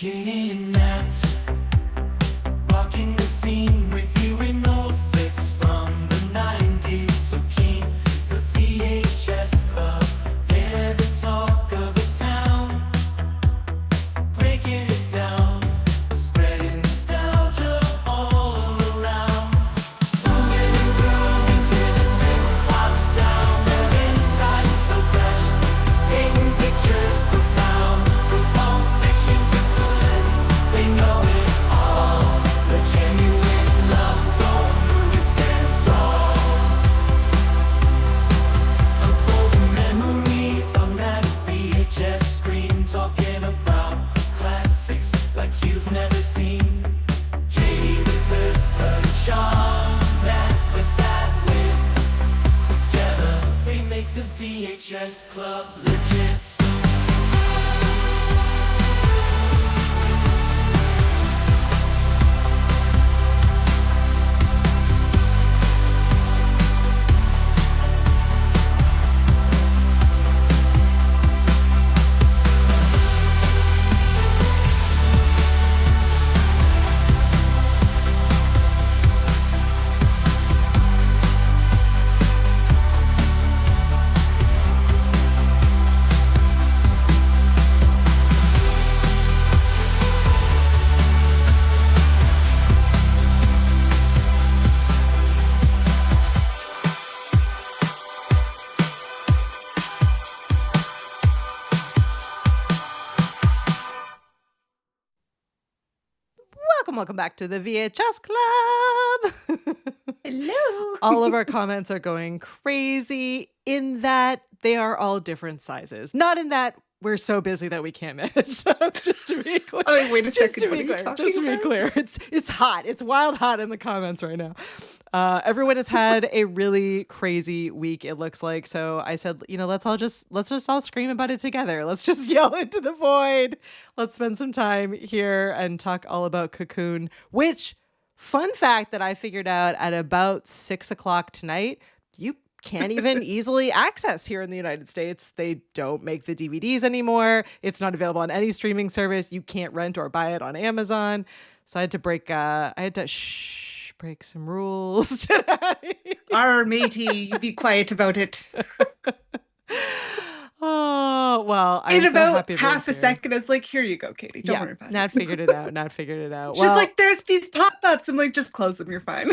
Kidnapped, walking the scene with you in old flicks from the 90s. So keen, the VHS Club, they're the talk of the town. Breaking it down, spreading nostalgia all around. Moving and grooving to the synth-pop sound. Their insight so fresh, painting pictures profound. From Pulp Fiction to Clueless, they know it all. The genuine love for movies stands strong. Unfolding memories on that VHS screen, talking about classics like you've never seen. Katie with her charm, Matt with that wit. Together they make the VHS Club legit. Welcome back to the VHS Club. Hello. All of our comments are going crazy in that they are all different sizes. Not in that we're so busy that we can't manage. So just to be clear. Oh, wait a Just second. to What be are you clear. talking Just to be about? clear. It's hot. It's wild hot in the comments right now. Everyone has had a really crazy week, it looks like. So I said, let's just all scream about it together. Let's just yell into the void. Let's spend some time here and talk all about Cocoon, which, fun fact that I figured out at about 6:00 tonight, you can't even easily access here in the United States. They don't make the DVDs anymore. It's not available on any streaming service. You can't rent or buy it on Amazon. So I had to break some rules today. Our matey, you be quiet about it. Oh, well, I'm In so about happy half a everyone's here. second, I was like, here you go, Katie. Don't worry about Nat it. figured it out. Nat figured it out. She's like, there's these pop-ups. I'm like, just close them. You're fine.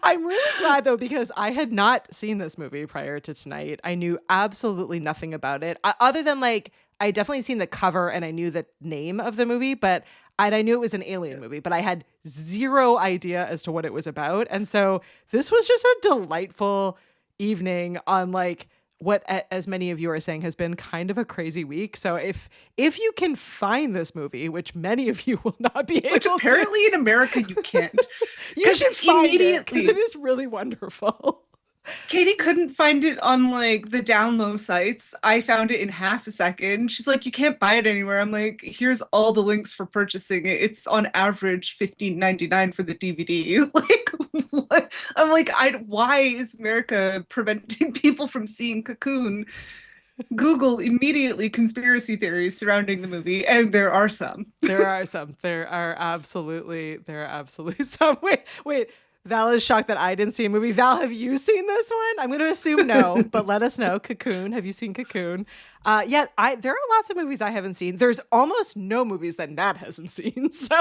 I'm really glad though, because I had not seen this movie prior to tonight. I knew absolutely nothing about it other than I definitely seen the cover and I knew the name of the movie, but I knew it was an alien movie, but I had zero idea as to what it was about. And so this was just a delightful evening on what, as many of you are saying, has been kind of a crazy week. So if you can find this movie, which many of you will not be able Which to, apparently in America you can't. you should find it immediately- because it is really wonderful. Katie couldn't find it on the download sites. I found it in half a second. She's like, you can't buy it anywhere. I'm like, here's all the links for purchasing it. It's on average $15.99 for the DVD. What? I'm like, why is America preventing people from seeing Cocoon? Google immediately conspiracy theories surrounding the movie, and there are some. There are absolutely some. Wait. Val is shocked that I didn't see a movie. Val, have you seen this one? I'm going to assume no, but let us know. Cocoon, have you seen Cocoon? There are lots of movies I haven't seen. There's almost no movies that Nat hasn't seen. So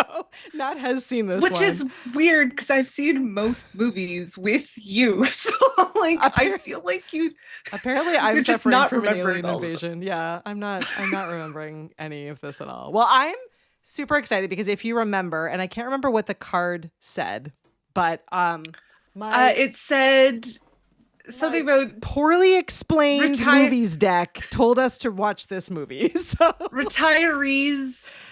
Nat has seen this Which one. is weird because I've seen most movies with you. So I feel like you. Apparently I'm You're just suffering not from an remembering alien all of them. invasion. Yeah, I'm not remembering any of this at all. Well, I'm super excited because if you remember, and I can't remember what the card said, but it said something about poorly explained Retire- movies deck told us to watch this movie. So retirees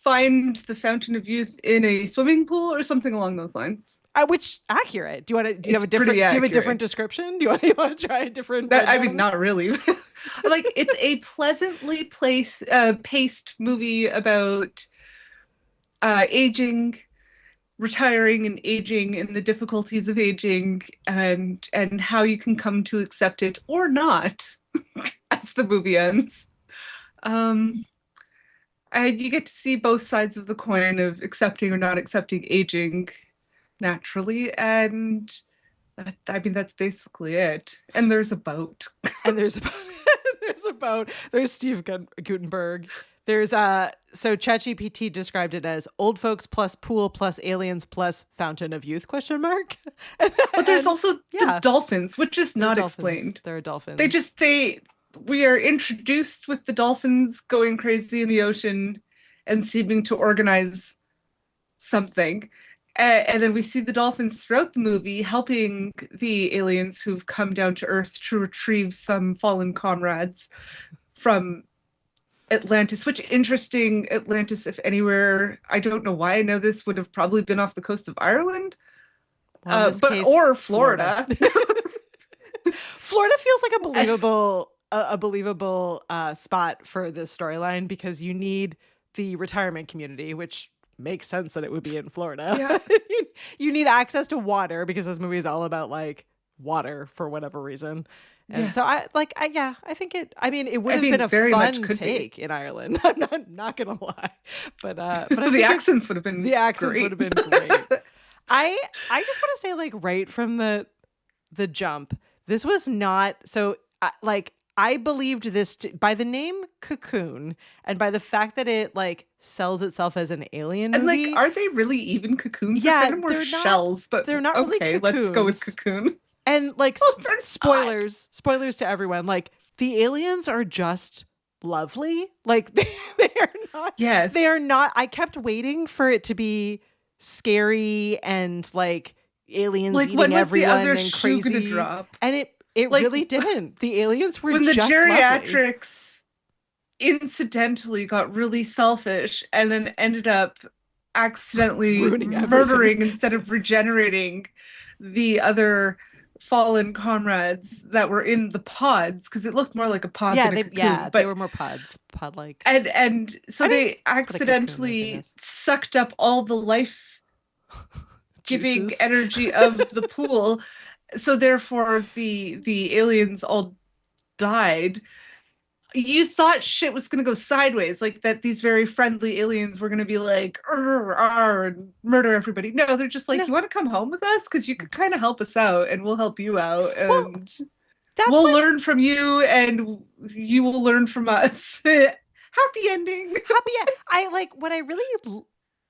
find the fountain of youth in a swimming pool or something along those lines. which accurate? Do you have a It's different? pretty Do you have a accurate. different description? Do you want to try a different? I mean, not really. It's a pleasantly paced movie about aging, retiring and aging and the difficulties of aging and how you can come to accept it or not as the movie ends. And you get to see both sides of the coin of accepting or not accepting aging naturally. And I mean, that's basically it. And there's a boat. And there's a there's a boat. There's Steve Gutenberg. There's so ChatGPT described it as old folks plus pool plus aliens plus fountain of youth ? But there's also the dolphins, which is not explained. There are dolphins. We are introduced with the dolphins going crazy in the ocean and seeming to organize something. And then we see the dolphins throughout the movie helping the aliens who've come down to Earth to retrieve some fallen comrades from Atlantis, which interesting, Atlantis, if anywhere, I don't know why I know this, would have probably been off the coast of Ireland, or Florida. Florida feels like a believable spot for this storyline because you need the retirement community, which makes sense that it would be in Florida. Yeah. You need access to water because this movie is all about like water for whatever reason. And Yes. so I think it would have been a very fun much could take in Ireland. I'm not gonna lie. But I the think accents would have been great. I just want to say, like, right from the jump, this was not so I believed this by the name Cocoon and by the fact that it like sells itself as an alien And movie. like, are they really even cocoons? Yeah, They're kind of more they're not- shells, but they're not really okay, let's go with cocoons. Cocoon. And like they're not. spoilers to everyone. Like the aliens are just lovely. Like they are not. Yes. They are not. I kept waiting for it to be scary and like aliens Like, eating when was the everyone other and shoe crazy. gonna drop? And it Like, really didn't. The aliens were When the just lovely. geriatrics incidentally got really selfish and then ended up accidentally Ruining murdering everything. instead of regenerating the other fallen comrades that were in the pods, because it looked more like a pod than a cocoon. They were more pod like. And so they what a cocoon is, I accidentally guess. sucked up all the life giving Juices. energy of the pool. So therefore the aliens all died. You thought shit was gonna go sideways, like that these very friendly aliens were gonna be like and murder everybody. No, they're just like, No. you want to come home with us? Because you could kind of help us out and we'll help you out. Well, And That's we'll what learn from you and you will learn from us. Happy ending. I like what I really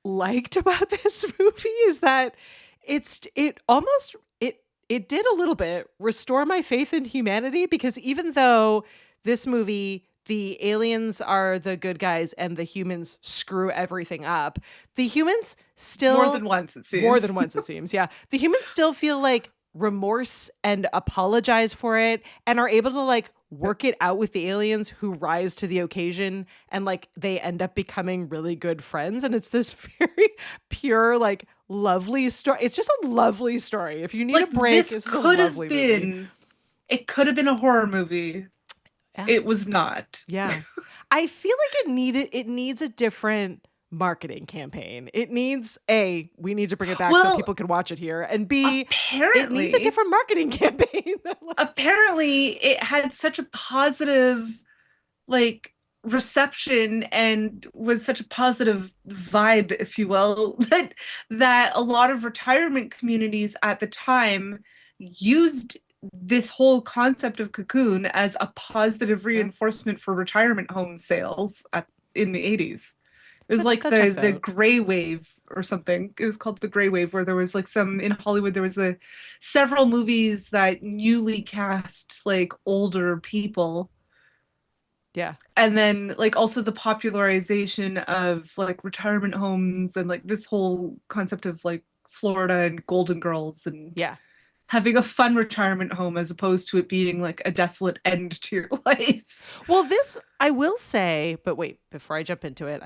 liked about this movie is that it did a little bit restore my faith in humanity, because even though this movie, the aliens are the good guys and the humans screw everything up, the humans still More than once, it seems. Yeah. The humans still feel like remorse and apologize for it and are able to like work it out with the aliens who rise to the occasion, and like they end up becoming really good friends. And it's this very pure, like lovely story. It's just a lovely story. If you need a break, this it's a could have lovely been movie. it could have been a horror movie. Yeah. It was not. Yeah. I feel like it needs a different marketing campaign. It needs we need to bring it back so Well, people can watch it here, and B, it Apparently, needs a different marketing campaign. apparently it had such a positive like reception and was such a positive vibe, if you will, that a lot of retirement communities at the time used this whole concept of Cocoon as a positive reinforcement for retirement home sales in the 80s. It was like that checks the out. gray wave or something. It was called the gray wave, where there was like in Hollywood, there was several movies that newly cast like older people. Yeah. And then like also the popularization of like retirement homes and like this whole concept of like Florida and Golden Girls and Yeah. having a fun retirement home as opposed to it being like a desolate end to your life. Well, this I will say, but wait, before I jump into it,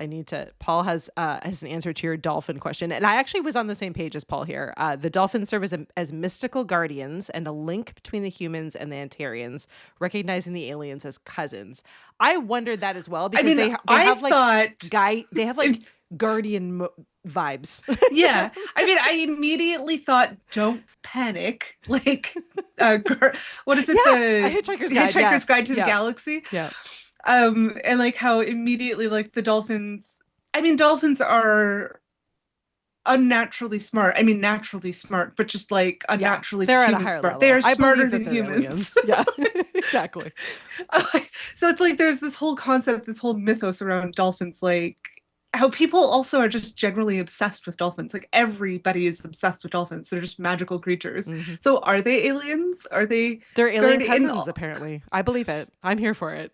Paul has an answer to your dolphin question. And I actually was on the same page as Paul here. The dolphins serve as mystical guardians and a link between the humans and the Antarians, recognizing the aliens as cousins. I wondered that as well, because I mean, they I have like thought they have like guardian vibes. yeah. I mean, I immediately thought, don't panic. Like, what is it? Yeah, A Hitchhiker's Guide, Hitchhiker's yeah. Guide to the Yeah. Galaxy. Yeah. And like how immediately like the dolphins, I mean, dolphins are unnaturally smart. I mean, naturally smart, but just like Yeah, unnaturally they're at a human higher smart. level. They are I smarter believe that than they're humans. aliens. Yeah, exactly. So it's like there's this whole concept, this whole mythos around dolphins, like how people also are just generally obsessed with dolphins. Like everybody is obsessed with dolphins. They're just magical creatures. Hmm. So are they aliens? Are they They're alien guardian? cousins, apparently. I believe it. I'm here for it.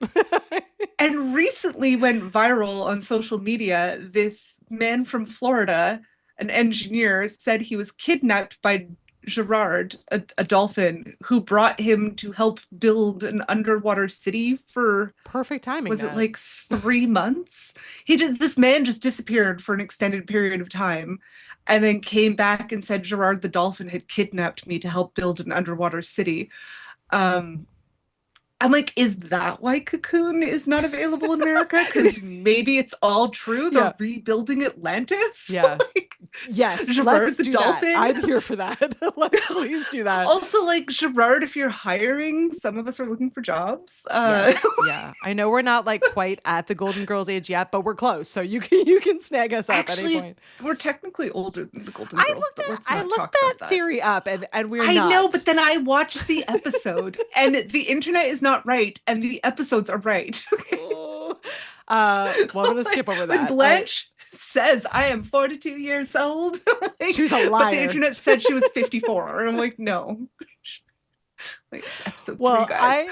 And recently went viral on social media. This man from Florida, an engineer, said he was kidnapped by Gerard, a dolphin, who brought him to help build an underwater city for, Perfect timing, was it Nat. like 3 months? This man just disappeared for an extended period of time and then came back and said Gerard the dolphin had kidnapped me to help build an underwater city. Um, I'm like, is that why Cocoon is not available in America? Because maybe it's all true. Yeah. They're rebuilding Atlantis. Yeah. Like, Yes, Gerard let's the do dolphin. that. I'm here for that. Let's please do that. Also, like Gerard, if you're hiring, some of us are looking for jobs. Yes, yeah. I know we're not like quite at the Golden Girls age yet, but we're close. So you can snag us up at any Actually, point. we're technically older than the Golden I Girls, looked but that let's I not looked talk that about that. theory up, and we're I not. know, but then I watched the episode, and the internet is not right, and the episodes are right. Oh. Well, I'm gonna skip over When that. Blanche says I am 42 years old, like, She was a but liar. the internet said she was 54, and I'm like, no. Like, it's episode Well, 3, guys.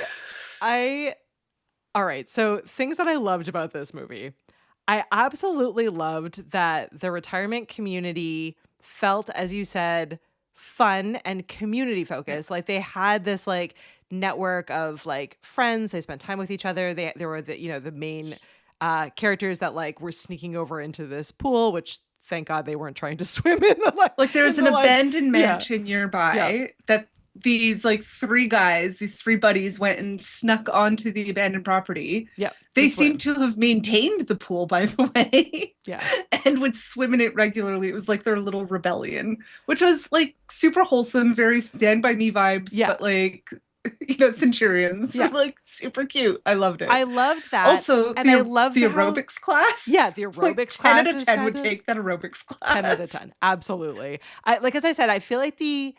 I all right. So things that I loved about this movie. I absolutely loved that the retirement community felt, as you said, fun and community focused. Like they had this like network of like friends. They spent time with each other. There were the main characters that like were sneaking over into this pool, which thank God they weren't trying to swim in the Like there's in an the, abandoned yeah. mansion nearby Yeah. that these like 3 guys, these 3 buddies went and snuck onto the abandoned property. Yeah. They to swim. seem to have maintained the pool, by the way. Yeah. And would swim in it regularly. It was like their little rebellion, which was like super wholesome, very Stand By Me vibes, Yeah. but like, centurions. Yeah. Like super cute. I loved it. I loved that. Also, and I loved the how- aerobics class. Yeah, the Like aerobics 10 class out of is 10 would fabulous. take that aerobics class. 10 out of 10. Absolutely. Like as I said, I feel like they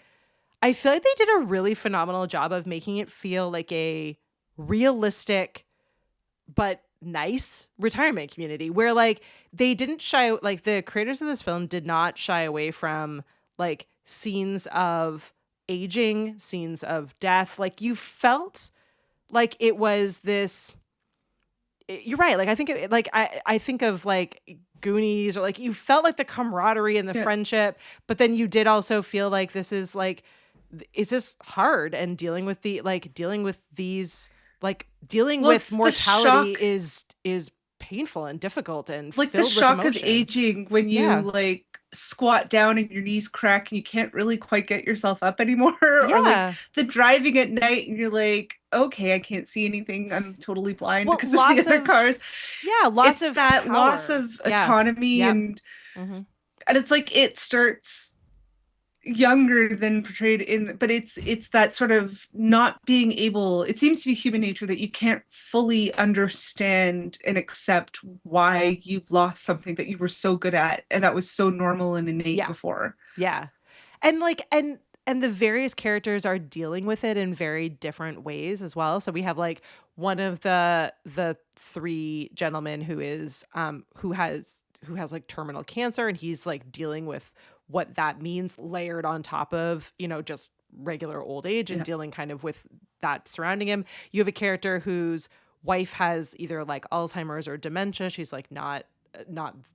did a really phenomenal job of making it feel like a realistic but nice retirement community where like they didn't like the creators of this film did not shy away from like scenes of aging, scenes of death. Like you felt like it was this. You're right. Like I think I think of like Goonies, or like you felt like the camaraderie and the friendship, but then you did also feel like this is hard, and dealing with these with mortality is painful and difficult and like the filled with shock of emotion. aging when you like squat down and your knees crack and you can't really quite get yourself up anymore. Or like the driving at night and you're like, okay, I can't see anything, I'm totally blind because of the other cars. Loss It's of that power. loss of autonomy. Yep. And Mm-hmm. and it's like it starts younger than portrayed in, but it's that sort of not being able, it seems to be human nature that you can't fully understand and accept why you've lost something that you were so good at and that was so normal and innate before. Yeah. And like and the various characters are dealing with it in very different ways as well. So we have like one of the 3 gentlemen who is who has like terminal cancer, and he's like dealing with what that means layered on top of, just regular old age and dealing kind of with that surrounding him. You have a character whose wife has either like Alzheimer's or dementia. She's like not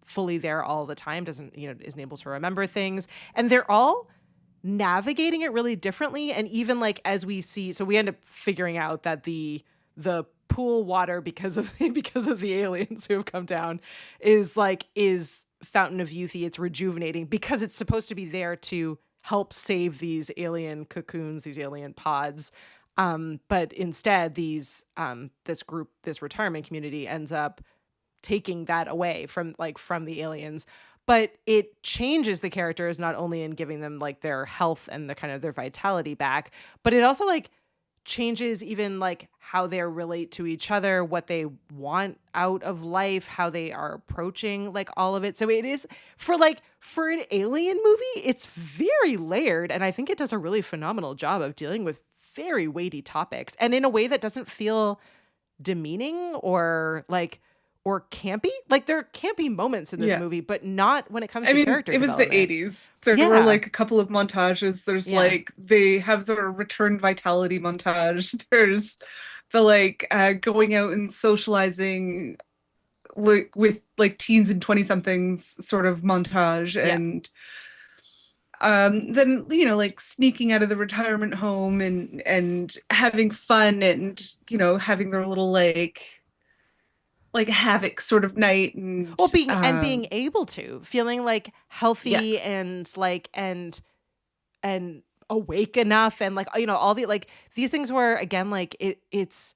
fully there all the time, isn't able to remember things. And they're all navigating it really differently. And even like as we see, so we end up figuring out that the pool water, because of the aliens who have come down, is Fountain of Youthy. It's rejuvenating because it's supposed to be there to help save these alien cocoons, these alien pods. But instead, this retirement community ends up taking that away from the aliens. But it changes the characters not only in giving them like their health and the kind of their vitality back, but it also like changes even like how they relate to each other, what they want out of life, how they are approaching like all of it. So it is for an alien movie, it's very layered, and I think it does a really phenomenal job of dealing with very weighty topics and in a way that doesn't feel demeaning or campy. Like there are campy moments in this movie, but not when it comes to character it was the development. 80s. There were like a couple of montages. There's like they have their return vitality montage. There's the going out and socializing with like teens and 20 somethings sort of montage, and then like sneaking out of the retirement home and having fun, and having their little like havoc sort of night, and being able to feeling like healthy and like and awake enough, and like all the like these things were again like it's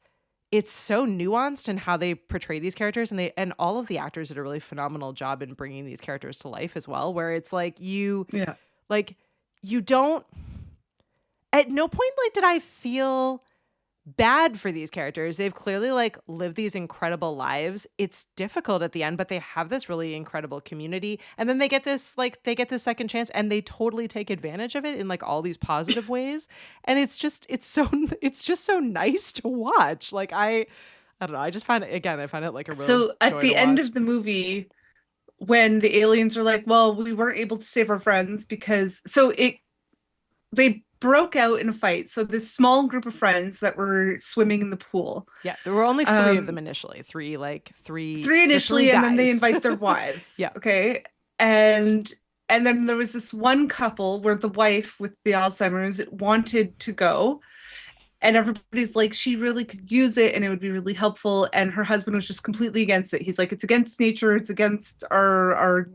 so nuanced in how they portray these characters, and all of the actors did a really phenomenal job in bringing these characters to life as well, where it's like you don't, at no point like did I feel bad for these characters. They've clearly like lived these incredible lives. It's difficult at the end, but they have this really incredible community, and then they get this second chance, and they totally take advantage of it in like all these positive ways, and it's just so nice to watch. Like I don't know, I find it like a really so at the end of the movie, when the aliens are like, well, we weren't able to save our friends because they broke out in a fight. So this small group of friends that were swimming in the pool. Yeah, there were only three of them initially. Three initially, and then they invite their wives. Yeah. Okay. And then there was this one couple where the wife with the Alzheimer's wanted to go. And everybody's like, she really could use it and it would be really helpful. And her husband was just completely against it. He's like, it's against nature. It's against our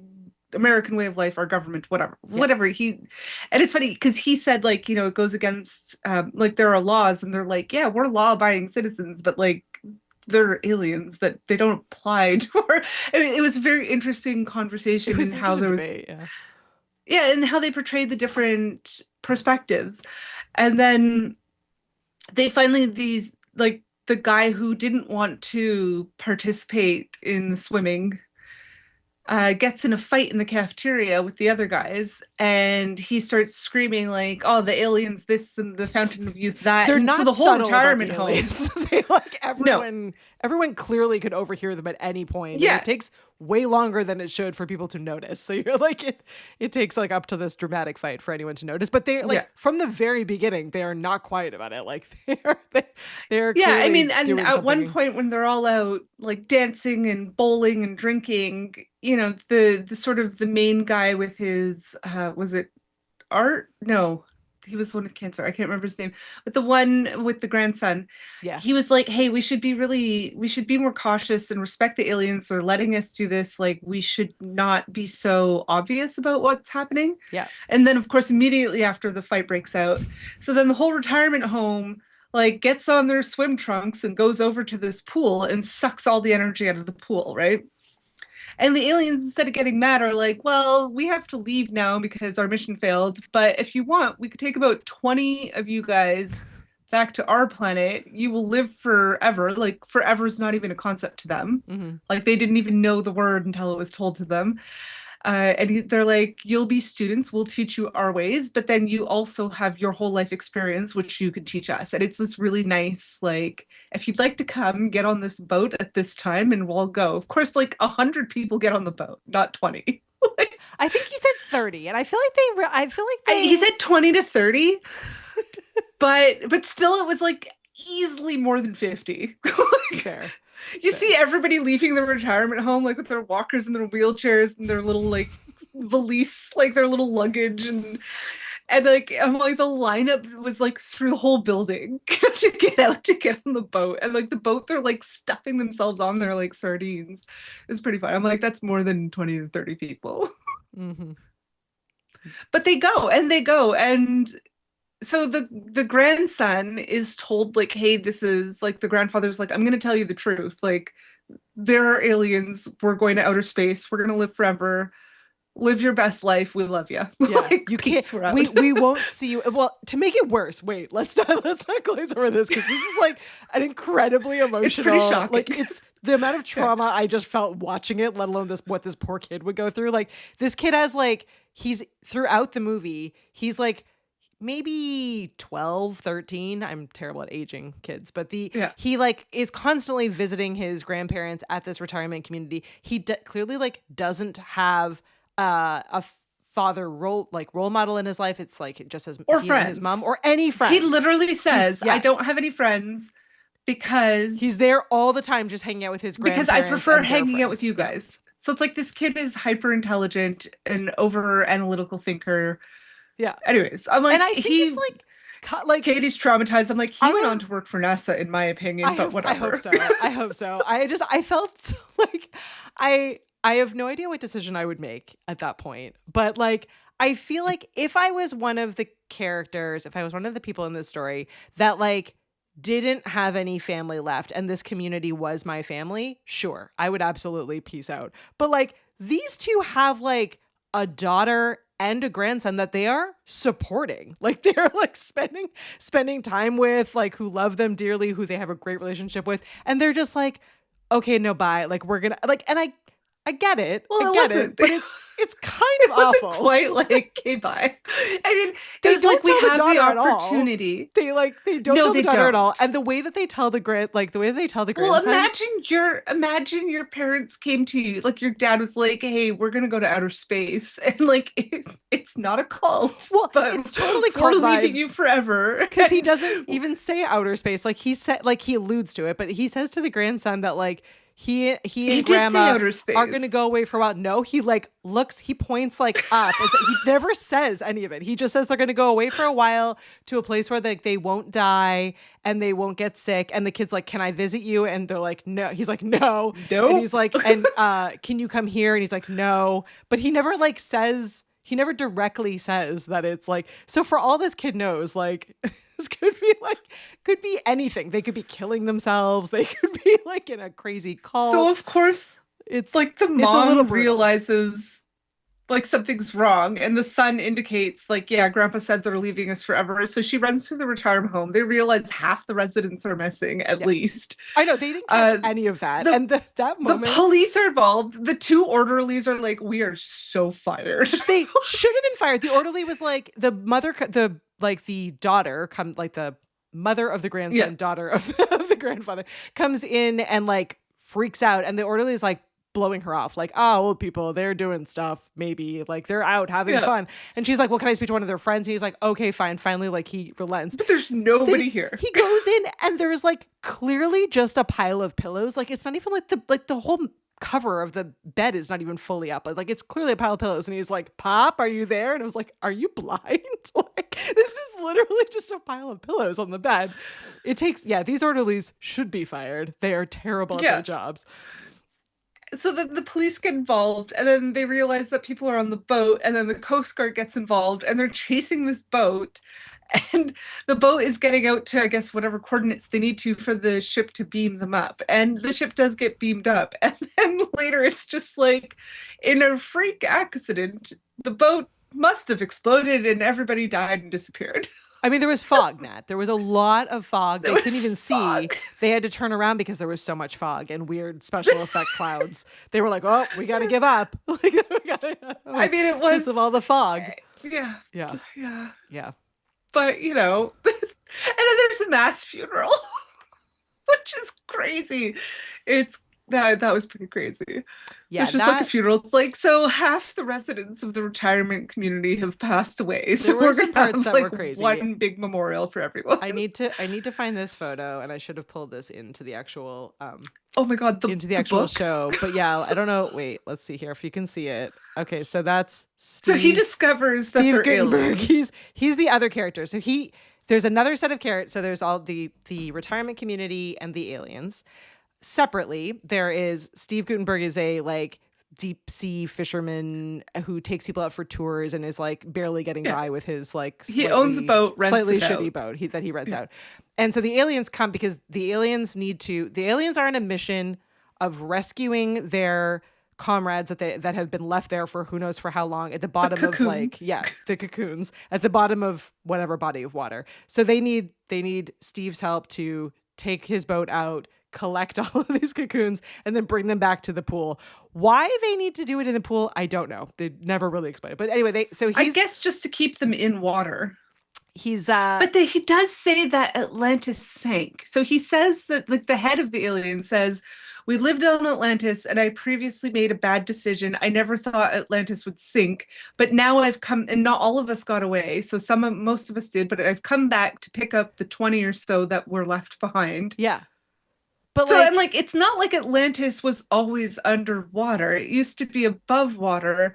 American way of life, our government, whatever. And it's funny because he said like, it goes against like there are laws, and they're like, yeah, we're law-abiding citizens, but like they're aliens that they don't apply to our... I mean, it was a very interesting conversation in how there was debate, and how they portrayed the different perspectives. And then they finally, these like the guy who didn't want to participate in the swimming gets in a fight in the cafeteria with the other guys, and he starts screaming like, "Oh, the aliens! This and the Fountain of Youth that." They're and not so the whole retirement home. They like everyone clearly could overhear them at any point. Yeah, and it takes way longer than it should for people to notice. So you're like, it takes like up to this dramatic fight for anyone to notice. But they're like from the very beginning, they are not quiet about it. Like they're I mean, and at one point when they're all out like dancing and bowling and drinking, the sort of the main guy with his was it Art? No, he was the one with cancer. I can't remember his name, but the one with the grandson. Yeah, he was like, hey, we should be more cautious and respect the aliens. They're letting us do this. Like, we should not be so obvious about what's happening. Yeah. And then of course immediately after the fight breaks out, so then the whole retirement home like gets on their swim trunks and goes over to this pool and sucks all the energy out of the pool, right? And the aliens, instead of getting mad, are like, well, we have to leave now because our mission failed. But if you want, we could take about 20 of you guys back to our planet. You will live forever. Like, forever is not even a concept to them. Mm-hmm. Like, they didn't even know the word until it was told to them. And they're like, you'll be students, we'll teach you our ways, but then you also have your whole life experience, which you could teach us. And it's this really nice, like, if you'd like to come get on this boat at this time and we'll go. Of course, like 100 people get on the boat, not 20. I think he said 30, and I feel like he said 20 to 30, but still it was like easily more than 50. Fair. You see everybody leaving the retirement home, like with their walkers and their wheelchairs and their little like valise, like their little luggage, and like I'm like the lineup was like through the whole building to get on the boat, and like the boat they're like stuffing themselves on there like sardines. It was pretty fun. I'm like, that's more than 20 to 30 people. Mm-hmm. But they go, and so the grandson is told like, hey, this is like, the grandfather's like, I'm going to tell you the truth. Like, there are aliens. We're going to outer space. We're going to live forever. live your best life. We love you. Yeah, you can't. Peace, we're out. We won't see you. Well, to make it worse, wait. Let's not glaze over this because this is like an incredibly emotional. It's pretty shocking. Like it's the amount of trauma I just felt watching it. Let alone what this poor kid would go through. Like this kid has like he's throughout the movie. He's like maybe 12, 13. I'm terrible at aging kids, but he like is constantly visiting his grandparents at this retirement community. He clearly like doesn't have a father role model in his life. It's like just his or friends, his mom or any friends. He literally says, "I don't have any friends because he's there all the time, just hanging out with his grandparents. Because I prefer hanging out with you guys." So it's like this kid is hyper intelligent and over analytical thinker. Yeah. Anyways, I'm like, and I think it's like Katie's traumatized. I'm like, he went on to work for NASA, in my opinion, but whatever. I hope so. I felt like I have no idea what decision I would make at that point. But like, I feel like if I was one of the characters, if I was one of the people in this story that like didn't have any family left and this community was my family, sure, I would absolutely peace out. But like these two have like a daughter and a grandson that they are supporting. Like they're like spending time with, like who love them dearly, who they have a great relationship with. And they're just like, okay, no, bye. Like we're gonna like, and I get it. Well, I get it, but it's kind of awful. Quite like, okay, bye. I mean, there's like we have the opportunity. They don't tell the daughter at all. And the way that they tell the grandson. Well, imagine your parents came to you, like your dad was like, "Hey, we're gonna go to outer space," and like it's not a cult. Well, but it's totally cult we're leaving you forever. Because he doesn't even say outer space. Like he said, like he alludes to it, but he says to the grandson that like. He and grandma are going to go away for a while. No, he like looks, he points like up. He never says any of it. He just says they're going to go away for a while to a place where they won't die and they won't get sick. And the kid's like, "Can I visit you?" And they're like, "No." He's like, "No." And he's like, "And can you come here?" And he's like, "No." But he never like says, he never directly says that it's like, so for all this kid knows, like this could be anything. They could be killing themselves. They could be like in a crazy cult. So of course it's like the mom realizes like something's wrong and the son indicates like, yeah, grandpa said they're leaving us forever. So she runs to the retirement home. They realize half the residents are missing at least. I know they didn't catch any of that. And that moment, the police are involved. The two orderlies are like, "We are so fired." They should have been fired. The orderly was like the daughter like the mother of the grandson, daughter of the grandfather comes in and like freaks out. And the orderly is like blowing her off. Like, "Oh, old people, they're doing stuff. Maybe like they're out having fun." And she's like, "Well, can I speak to one of their friends?" And he's like, "Okay, fine." Finally, like he relents. But there's nobody here. He goes in and there's like clearly just a pile of pillows. Like it's not even like the whole cover of the bed is not even fully up. Like it's clearly a pile of pillows. And he's like, "Pop, are you there?" And I was like, "Are you blind?" Like this is literally just a pile of pillows on the bed. These orderlies should be fired. They are terrible at their jobs. So the police get involved and then they realize that people are on the boat and then the Coast Guard gets involved and they're chasing this boat and the boat is getting out to, I guess, whatever coordinates they need to for the ship to beam them up. And the ship does get beamed up. And then later it's just like in a freak accident, the boat must have exploded and everybody died and disappeared. I mean, there was fog, Nat. There was a lot of fog. They couldn't even see. They had to turn around because there was so much fog and weird special effect clouds. They were like, "Oh, we got to give up." I mean, it was because of all the fog. Yeah. But you know, and then there's a mass funeral, which is crazy. That was pretty crazy. Yeah, it's just like a funeral. It's like, so half the residents of the retirement community have passed away. So we're gonna have like one big memorial for everyone. I need to find this photo, and I should have pulled this into the actual oh my god, into the actual show. But yeah, I don't know. Wait, let's see here if you can see it. Okay, so that's Steve, so he discovers that they're aliens. He's the other character. So there's another set of characters. So there's all the retirement community and the aliens. Separately, there is Steve Guttenberg is a like deep sea fisherman who takes people out for tours and is like barely getting by with his like he owns a boat, rents slightly it shitty out. Boat that he rents out. And so the aliens come because the aliens are on a mission of rescuing their comrades that have been left there for who knows for how long at the bottom of like cocoons. the cocoons at the bottom of whatever body of water. So they need Steve's help to take his boat out, collect all of these cocoons, and then bring them back to the pool. Why they need to do it in the pool, I don't know. They never really explain it. But anyway, I guess just to keep them in water. He's he does say that Atlantis sank. So he says that like the head of the alien says, "We lived on Atlantis and I previously made a bad decision. I never thought Atlantis would sink, but now I've come, and not all of us got away. So most of us did, but I've come back to pick up the 20 or so that were left behind." Yeah. But so I'm like, it's not like Atlantis was always underwater. It used to be above water.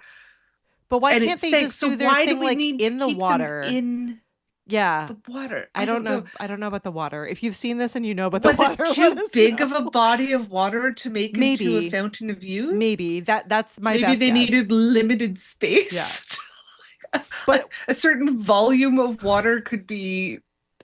But why and can't they sank. just so do their why thing do we like need in to the keep water? them in the water. I don't know. I don't know about the water. If you've seen this and you know about Was the water, it too big of a body of water to make into a fountain of youth? Maybe that's my Maybe best they guess. needed limited space. Yeah. But a certain volume of water could be.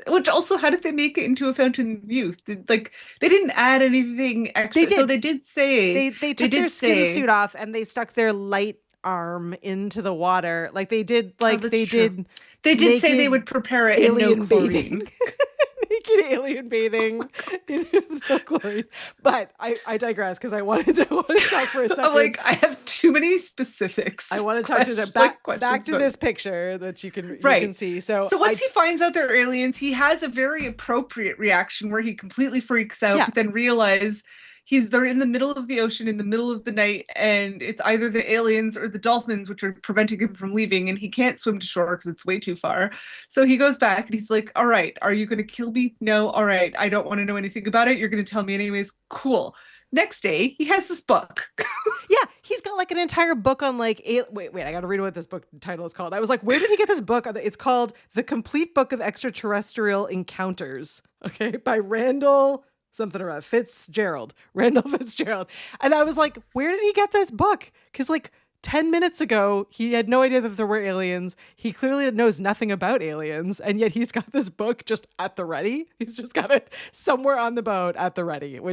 Which also, how did they make it into a fountain of youth? They didn't add anything extra. They did. Though they did say they took their skin suit off and they stuck their light arm into the water. Like they did. Like they did. They did say they would prepare it in no chlorine. Naked alien bathing in no chlorine. But I digress because I wanted to talk for a second. I'm like, I have too many specifics. I want to talk to them back to this picture that you can see. So once he finds out they're aliens, he has a very appropriate reaction where he completely freaks out, but then realizes they're in the middle of the ocean in the middle of the night, and it's either the aliens or the dolphins which are preventing him from leaving, and he can't swim to shore because it's way too far. So he goes back and he's like, all right, are you going to kill me? No. All right, I don't want to know anything about it. You're going to tell me anyways. Cool. Next day, he has this book. Yeah, he's got like an entire book on like wait, I got to read what this book title is called. I was like, where did he get this book? It's called The Complete Book of Extraterrestrial Encounters. Okay, by Randall Fitzgerald. And I was like, where did he get this book? Because like 10 minutes ago, he had no idea that there were aliens. He clearly knows nothing about aliens. And yet he's got this book just at the ready. He's just got it somewhere on the boat at the ready, and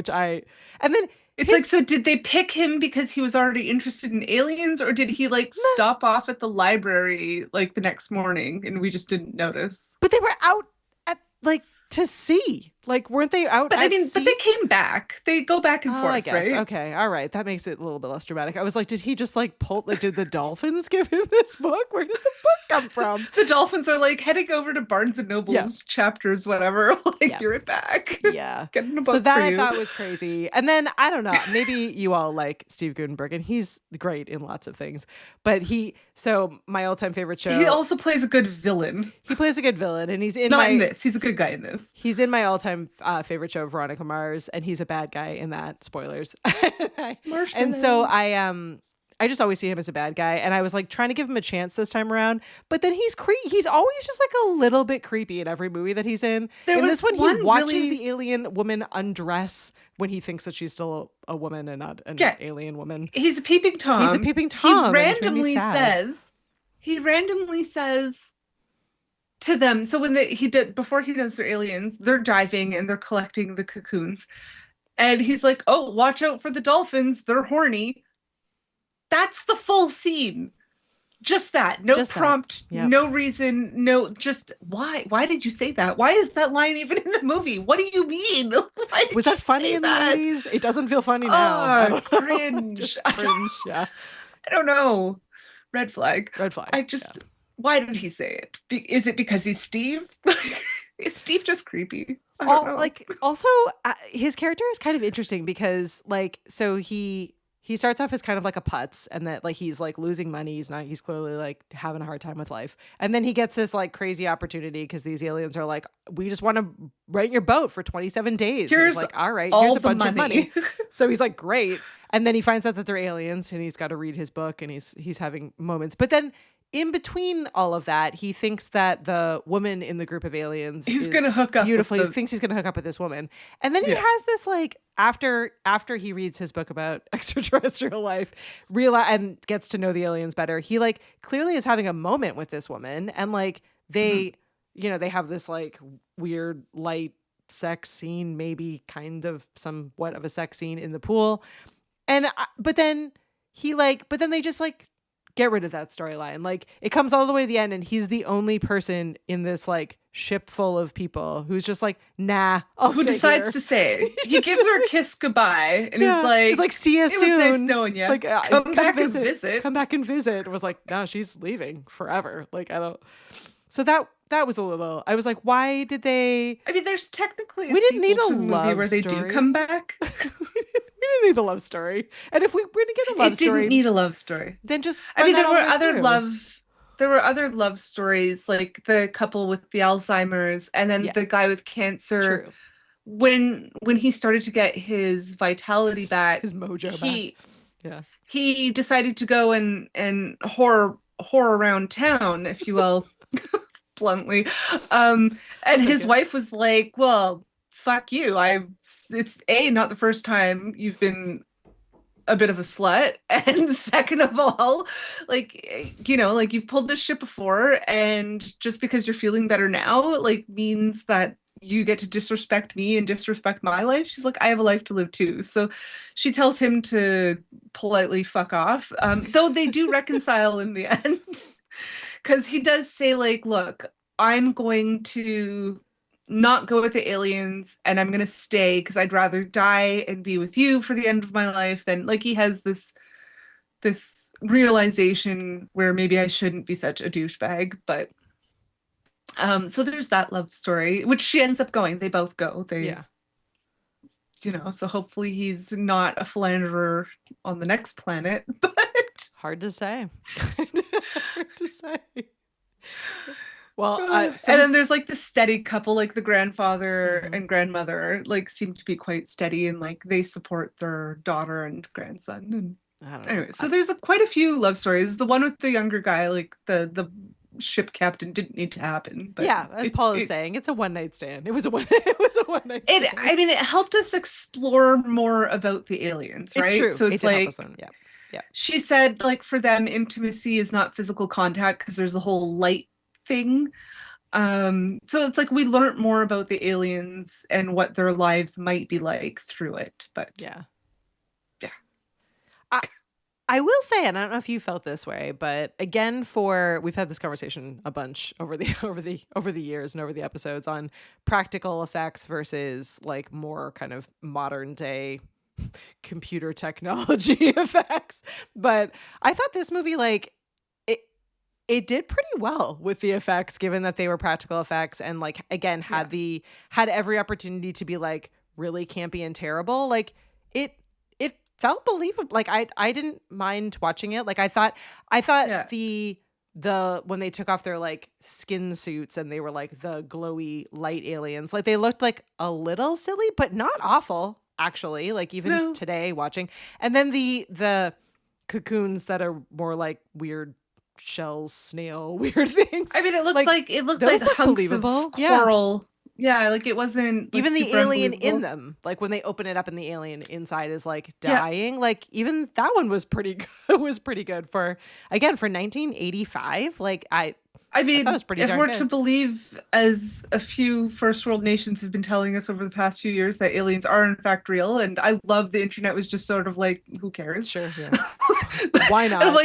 then it's like, so did they pick him because he was already interested in aliens, or did he like stop off at the library like the next morning and we just didn't notice? But they were out at like to sea. Like, weren't they out But at I mean, sea? but they came back. They go back and forth, I guess. right? Okay, all right. That makes it a little bit less dramatic. I was like, did he just like did the dolphins give him this book? Where did the book come from? The dolphins are like heading over to Barnes and Noble's chapters, whatever. Like, be right back. Yeah. Getting a book so that for I you. thought was crazy. And then, I don't know, maybe you all like Steve Gutenberg, and he's great in lots of things. But so my all-time favorite show. He also plays a good villain. He plays a good villain, and he's in Not in this. He's a good guy in this. He's in my all-time favorite show, Veronica Mars, and he's a bad guy in that. Spoilers. And so I just always see him as a bad guy, and I was like trying to give him a chance this time around, but then he's always just like a little bit creepy in every movie that he's in. In this one, he watches the alien woman undress when he thinks that she's still a woman and not an alien woman. He's a peeping Tom. He's a peeping Tom. He randomly says to them, so when before he knows they're aliens, they're diving and they're collecting the cocoons, and he's like, oh, watch out for the dolphins, they're horny. That's the full scene. Just that. No prompt, no reason, no, just why did you say that? Why is that line even in the movie? What do you mean? Was that funny in the 80s? It doesn't feel funny now. Cringe. Just cringe. Yeah. I don't know. Red flag. Red why did he say it? Is it because he's Steve? Is Steve just creepy? I don't know. Like, also, his character is kind of interesting because, like, so he starts off as kind of like a putz, and that like he's like losing money. He's clearly like having a hard time with life. And then he gets this like crazy opportunity because these aliens are like, we just want to rent your boat for 27 days. Here's like, all right, all here's a the bunch of money. money. So he's like, great. And then he finds out that they're aliens, and he's got to read his book, and he's having moments. But then in between all of that, he thinks that the woman in the group of aliens he's is gonna hook up beautiful. He thinks he's gonna hook up with this woman, and then he has this like after he reads his book about extraterrestrial life, and gets to know the aliens better. He like clearly is having a moment with this woman, and like they they have this like weird light sex scene, maybe kind of somewhat of a sex scene in the pool, and but then he like, but then they just like get rid of that storyline. Like it comes all the way to the end and he's the only person in this like ship full of people who's just like, nah, I'll Who stay decides here. to say? He gives her a kiss goodbye and he's like, see you it soon. was nice knowing you. Like, come back and visit. Come back and visit. It was like, no, she's leaving forever. Like, I don't. So that was a little. I was like, why did they? I mean, there's technically we didn't need a to the movie love where they story. do come back. we didn't need the love story. And if we were to get a love story, it didn't need a love story. Then just. I mean, there were other love stories, like the couple with the Alzheimer's, and then the guy with cancer. True. When he started to get his vitality back, his mojo back. Yeah. He decided to go and whore around town, if you will, bluntly. And his wife was like, well, fuck you. It's not the first time you've been a bit of a slut, and second of all, like, you know, like you've pulled this shit before, and just because you're feeling better now, like, means that you get to disrespect me and disrespect my life. She's like, I have a life to live too. So she tells him to politely fuck off. Though they do reconcile in the end, because he does say, like, look, I'm going to not go with the aliens and I'm going to stay because I'd rather die and be with you for the end of my life than, like, he has this realization where maybe I shouldn't be such a douchebag. But so there's that love story, which she ends up going. They both go. You know, so hopefully he's not a philanderer on the next planet, but hard to say. Hard to say. Well, and then there's like the steady couple, like the grandfather and grandmother, like seem to be quite steady, and like they support their daughter and grandson. And anyway, so there's quite a few love stories. The one with the younger guy, like the ship captain, didn't need to happen. But yeah, as Paul is saying, it's a one night stand. It was a one night stand. I mean, it helped us explore more about the aliens, right? It's true. So it's like, yeah. She said, like, for them, intimacy is not physical contact because there's the whole light thing. So it's like we learned more about the aliens and what their lives might be like through it. But yeah. I will say, and I don't know if you felt this way, but again, we've had this conversation a bunch over the years and over the episodes on practical effects versus like more kind of modern day computer technology effects. But I thought this movie, like, it did pretty well with the effects, given that they were practical effects, and like, again, had every opportunity to be like really campy and terrible. Like it felt believable. Like I didn't mind watching it. Like I thought the when they took off their like skin suits and they were like the glowy light aliens, like they looked like a little silly, but not awful actually. Like even today watching, and then the cocoons that are more like weird shells, snail, weird things. I mean, it looked like hunks believable. Of coral. Yeah, like it wasn't like, even the alien in them. Like when they open it up and the alien inside is like dying. Yeah. Like even that one was pretty good. Was pretty good for 1985. Like I mean, if we're to believe, as a few first world nations have been telling us over the past few years, that aliens are in fact real, and I love the internet was just sort of like, who cares? Sure, yeah. Why not?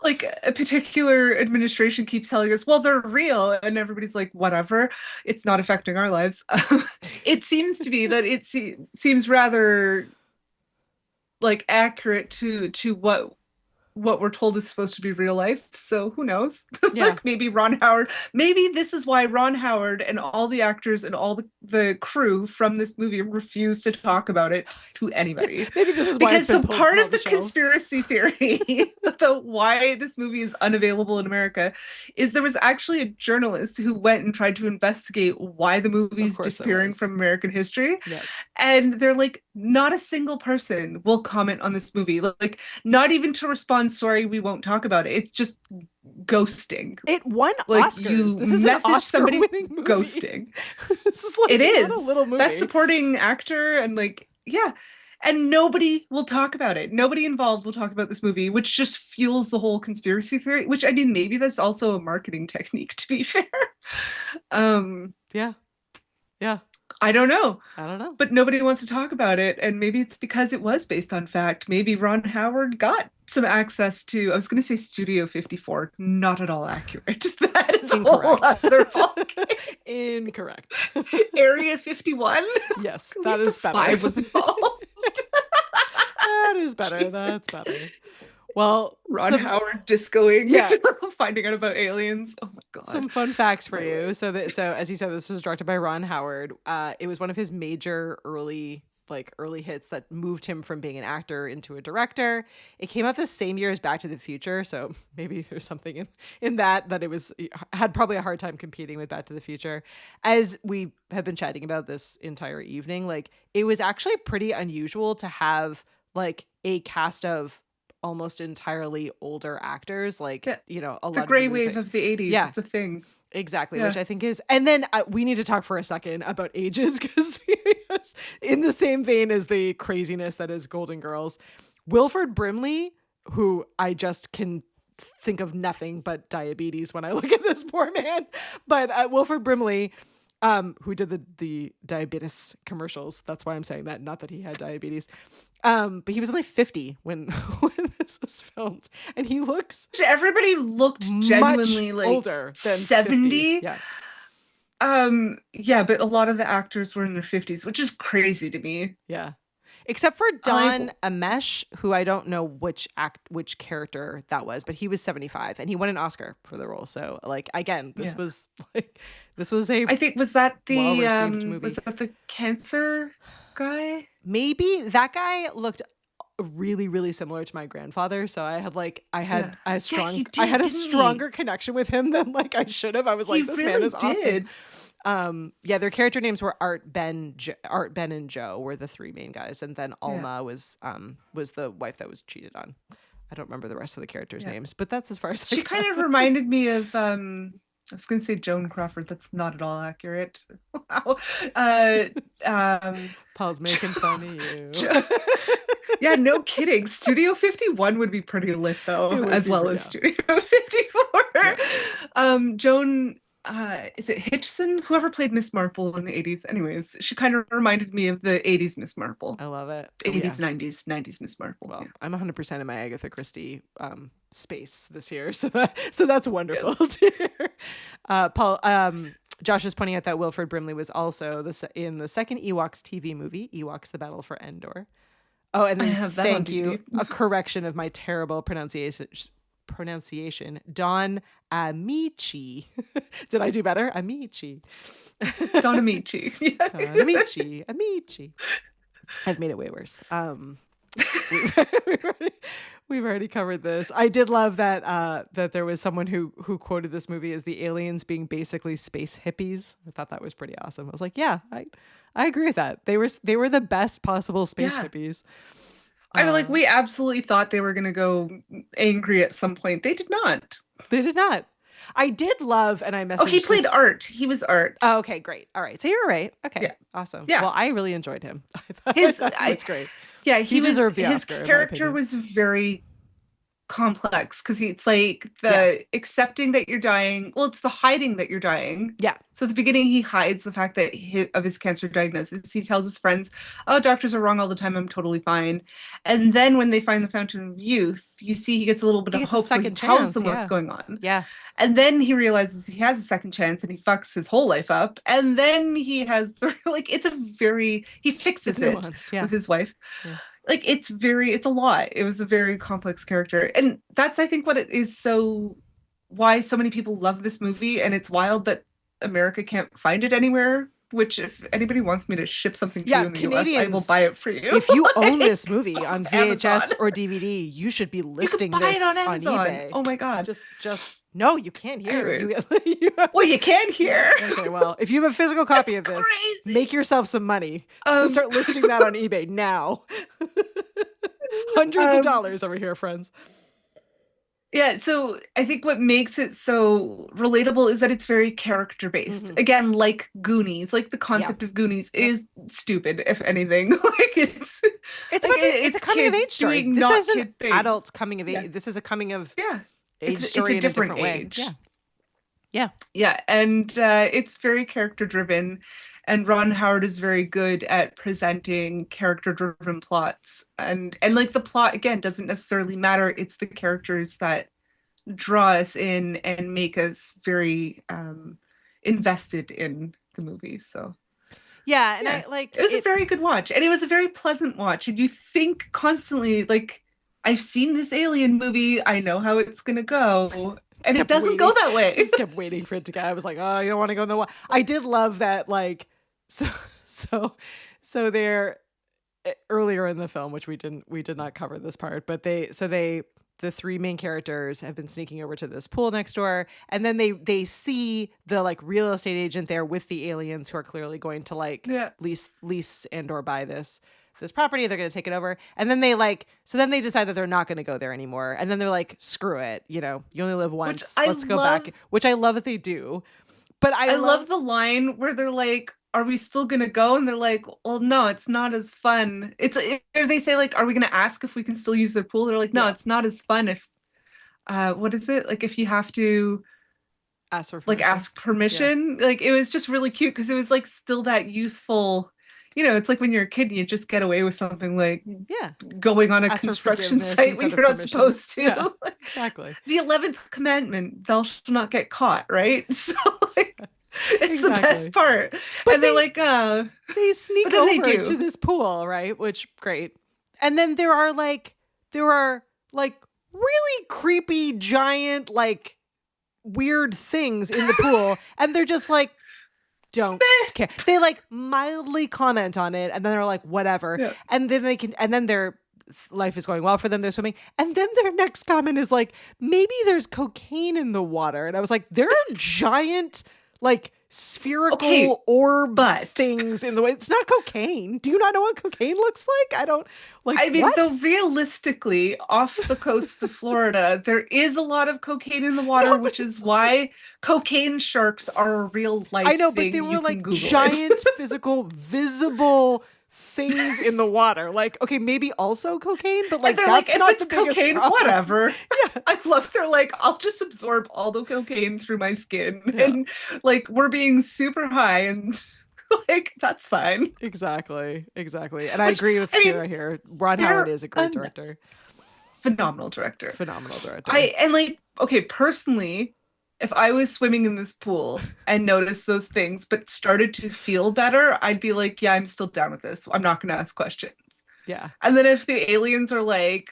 Like a particular administration keeps telling us, well, they're real, and everybody's like, whatever, it's not affecting our lives. It seems to be that it seems rather like accurate to what we're told is supposed to be real life. So who knows? Yeah. Like maybe maybe this is why Ron Howard and all the actors and all the crew from this movie refuse to talk about it to anybody. Maybe this is why because so part of the conspiracy theory about why this movie is unavailable in America is there was actually a journalist who went and tried to investigate why the movie is disappearing from American history. Yep. And they're like, not a single person will comment on this movie. Like, not even to respond, sorry, we won't talk about it. It's just ghosting. It won like Oscars. You this is message an somebody movie. Ghosting. This is like it is a little movie. Best supporting actor, and like, yeah. And nobody will talk about it. Nobody involved will talk about this movie, which just fuels the whole conspiracy theory, which, I mean, maybe that's also a marketing technique, to be fair. Yeah. I don't know. I don't know. But nobody wants to talk about it. And maybe it's because it was based on fact. Maybe Ron Howard got some access to, I was going to say Studio 54. Not at all accurate. That is a whole Incorrect. other ballgame. Incorrect. Area 51? Yes, At that least is a better. 5 was involved. That is better. Jesus. That's better. Well, Ron some, Howard discoing. Yeah. Finding out about aliens. Oh my God. some fun facts for My you. word. So as he said, this was directed by Ron Howard. It was one of his major early hits that moved him from being an actor into a director. It came out the same year as Back to the Future, so maybe there's something in that it had probably a hard time competing with Back to the Future. As we have been chatting about this entire evening, like it was actually pretty unusual to have like a cast of almost entirely older actors, like Yeah. a The lot gray of the wave music. of the 80s. Yeah. It's a thing. Exactly, Yeah. which I think is, and then we need to talk for a second about ages because in the same vein as the craziness that is Golden Girls, Wilford Brimley, who I just can think of nothing but diabetes when I look at this poor man, but Wilford Brimley, who did the diabetes commercials. That's why I'm saying that, not that he had diabetes. But he was only 50 when this was filmed, and he looks Everybody looked genuinely much like older than 70. 50. Yeah. Yeah, but a lot of the actors were in their 50s, which is crazy to me. Yeah. Except for I Don Ameche, who I don't know which character that was, but he was 75 and he won an Oscar for the role. So like again, this was a I think was that well-received movie. was that the cancer guy? Maybe that guy looked really, really similar to my grandfather. So I had Yeah. a strong he did, I had a didn't he? stronger connection with him than like I should have. I was like, He this really man is awesome. did. Yeah, their character names were Art, Ben, and Joe were the three main guys, and then Alma was the wife that was cheated on. I don't remember the rest of the characters' names, but that's as far as She kind of reminded me of I was going to say Joan Crawford. That's not at all accurate. Wow. Paul's making fun of you. Yeah, no kidding. Studio 51 would be pretty lit though, as well as Studio 54. Yeah. Joan, is it Hitchson? Whoever played Miss Marple in the 80s. Anyways, she kind of reminded me of the 80s Miss Marple. I love it. 80s, 90s Miss Marple. Well, Yeah. I'm 100% in my Agatha Christie space this year, so that's wonderful to hear. Paul, Josh is pointing out that Wilford Brimley was also in the second Ewoks TV movie, Ewoks: The Battle for Endor. Oh, and then thank you. A correction of my terrible pronunciation. Don Ameche. Did I do better? Ameche. Don Ameche. Yeah. Don Ameche. I've made it way worse. We've already covered this. I did love that that there was someone who quoted this movie as the aliens being basically space hippies. I thought that was pretty awesome. I was like, yeah, I agree with that. They were the best possible space hippies. I mean, like, we absolutely thought they were going to go angry at some point. They did not. They did not. I did love, and I messaged. Oh, he played Art. He was Art. Oh, okay, great. All right, so you were right. Okay, Yeah. Awesome. Yeah. Well, I really enjoyed him. I thought it's great. Yeah, He deserved the his Oscar, in my character opinion. was very complex because it's like accepting that you're dying. Well, it's the hiding that you're dying. Yeah. So at the beginning, he hides the fact that of his cancer diagnosis. He tells his friends, "Oh, doctors are wrong all the time. I'm totally fine." And then when they find the Fountain of Youth, you see he gets a little bit of gets a hope, so he second tells chance, them what's yeah. going on. Yeah. And then he realizes he has a second chance and he fucks his whole life up. And then he has he fixes it nuanced, yeah. with his wife. Yeah. Like it's a lot. It was a very complex character. And that's, I think, what it is why so many people love this movie. And it's wild that America can't find it anywhere. Which, if anybody wants me to ship something to you in the US, I will buy it for you. If you own this movie on VHS Amazon. or DVD, you should be listing you can buy this it on Amazon. eBay. Oh my God. Just no, you can't hear. Well, you can hear. Okay, well, if you have a physical copy of this, crazy. make yourself some money. Start listing that on eBay now. Hundreds of dollars over here, friends. Yeah, so I think what makes it so relatable is that it's very character based. Mhm. Again, like Goonies, like the concept of Goonies is stupid, if anything. Like it's a coming of age story. doing This not is an kid things. adult coming of age. Yeah. This is a coming of Yeah, age it's story a different in a different age. way. Yeah. Yeah, and it's very character driven. And Ron Howard is very good at presenting character-driven plots. And like the plot, again, doesn't necessarily matter. It's the characters that draw us in and make us very invested in the movies. So Yeah, and yeah, I like it was a very good watch, and it was a very pleasant watch. And you think constantly, like, I've seen this Alien movie, I know how it's gonna go, and it doesn't go that way. Just kept waiting for it to go. I was like, oh, you don't want to go in the water. I did love that, like, so they're earlier in the film, which we did not cover this part, but the three main characters have been sneaking over to this pool next door, and then they see the like real estate agent there with the aliens who are clearly going to like lease and or buy this property. They're going to take it over, and then they decide that they're not going to go there anymore, and then they're like, screw it, you only live once, let's go back, which I love that they do. But I love the line where they're like, are we still gonna go? And they're like, well, no, it's not as fun. Or they say like, are we gonna ask if we can still use their pool? They're like, no, it's not as fun if what is it? Like if you have to ask permission. Like it was just really cute because it was like still that youthful, it's like when you're a kid and you just get away with something like going on a construction site when you're not supposed to. Yeah, exactly. The 11th commandment, thou shalt not get caught, right? So like it's the best part. But they're like, they sneak over to this pool, right? Which great. And then there are really creepy, giant, like weird things in the pool, and they're just like, don't care. They like mildly comment on it, and then they're like, whatever. Yeah. And then their life is going well for them. They're swimming, and then their next comment is like, maybe there's cocaine in the water. And I was like, there are giant, like spherical orb things in the way. It's not cocaine. Do you not know what cocaine looks like? I don't like. I mean, though, realistically, off the coast of Florida, there is a lot of cocaine in the water, which is why cocaine sharks are a real life. I know, thing. But they were like Google giant, physical, visible things in the water. Like, okay, maybe also cocaine, but like, they're that's like, not if it's the biggest cocaine, problem. whatever. Yeah. I love they're like, I'll just absorb all the cocaine through my skin. And like we're being super high and like that's fine. Exactly. And I agree with Kira here. Ron Howard is a great director. Phenomenal director. Personally, if I was swimming in this pool and noticed those things but started to feel better, I'd be like, yeah, I'm still down with this. I'm not going to ask questions. Yeah. And then if the aliens are like,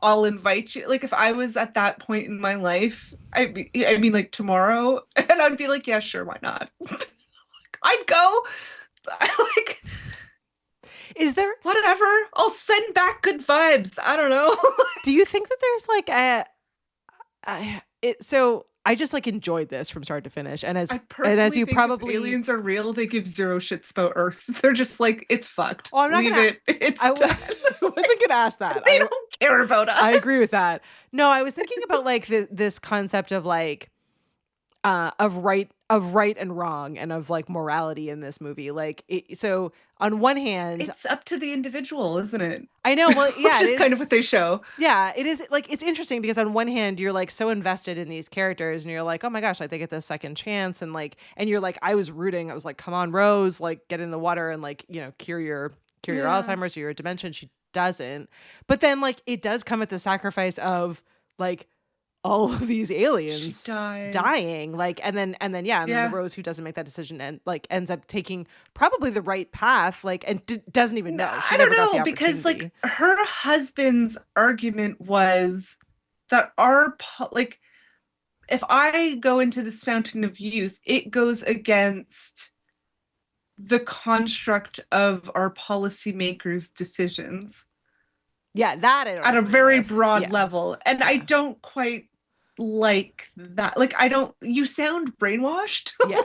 I'll invite you. Like if I was at that point in my life, I mean like tomorrow, and I'd be like, yeah, sure, why not? I'd go. Like, is there whatever? I'll send back good vibes. I don't know. Do you think that there's like so I just like enjoyed this from start to finish, and as you probably, if aliens are real, they give zero shits about Earth. They're just like, it's fucked. Oh, I'm not I wasn't gonna ask that. They don't care about us. I agree with that. No, I was thinking about like this concept of like of right and wrong, and of like morality in this movie. Like, so on one hand, it's up to the individual, isn't it? I know. Well, yeah, which is kind of what they show. Yeah, it is. Like, it's interesting because on one hand, you're like so invested in these characters, and you're like, oh my gosh, like they get this second chance, and you're like, I was rooting. I was like, come on, Rose, like get in the water and like cure your Alzheimer's or your dementia. She doesn't. But then like it does come at the sacrifice of like all of these aliens dying, like, and then the Rose, who doesn't make that decision and like ends up taking probably the right path, like, and doesn't even know. I don't know, because like her husband's argument was that if I go into this fountain of youth, it goes against the construct of our policymakers' decisions. Yeah, that at a very broad level. And I don't quite like that. Like, you sound brainwashed. Yeah.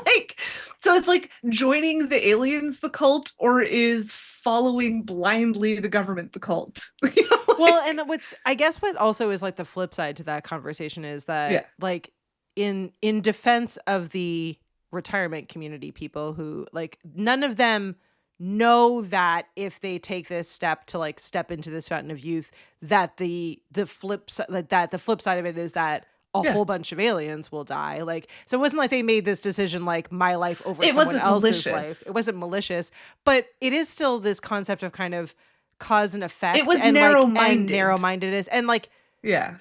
So it's like joining the aliens the cult, or is following blindly the government the cult? Well, and what also is like the flip side to that conversation is that like in defense of the retirement community people who like none of them know that if they take this step to like step into this fountain of youth, that the flip side of it is that a Yeah. whole bunch of aliens will die. Like, so it wasn't like they made this decision like my life over It someone wasn't else's malicious. life. It wasn't malicious, but it is still this concept of kind of cause and effect. It was and narrow-minded. Narrow-mindedness and like Yeah.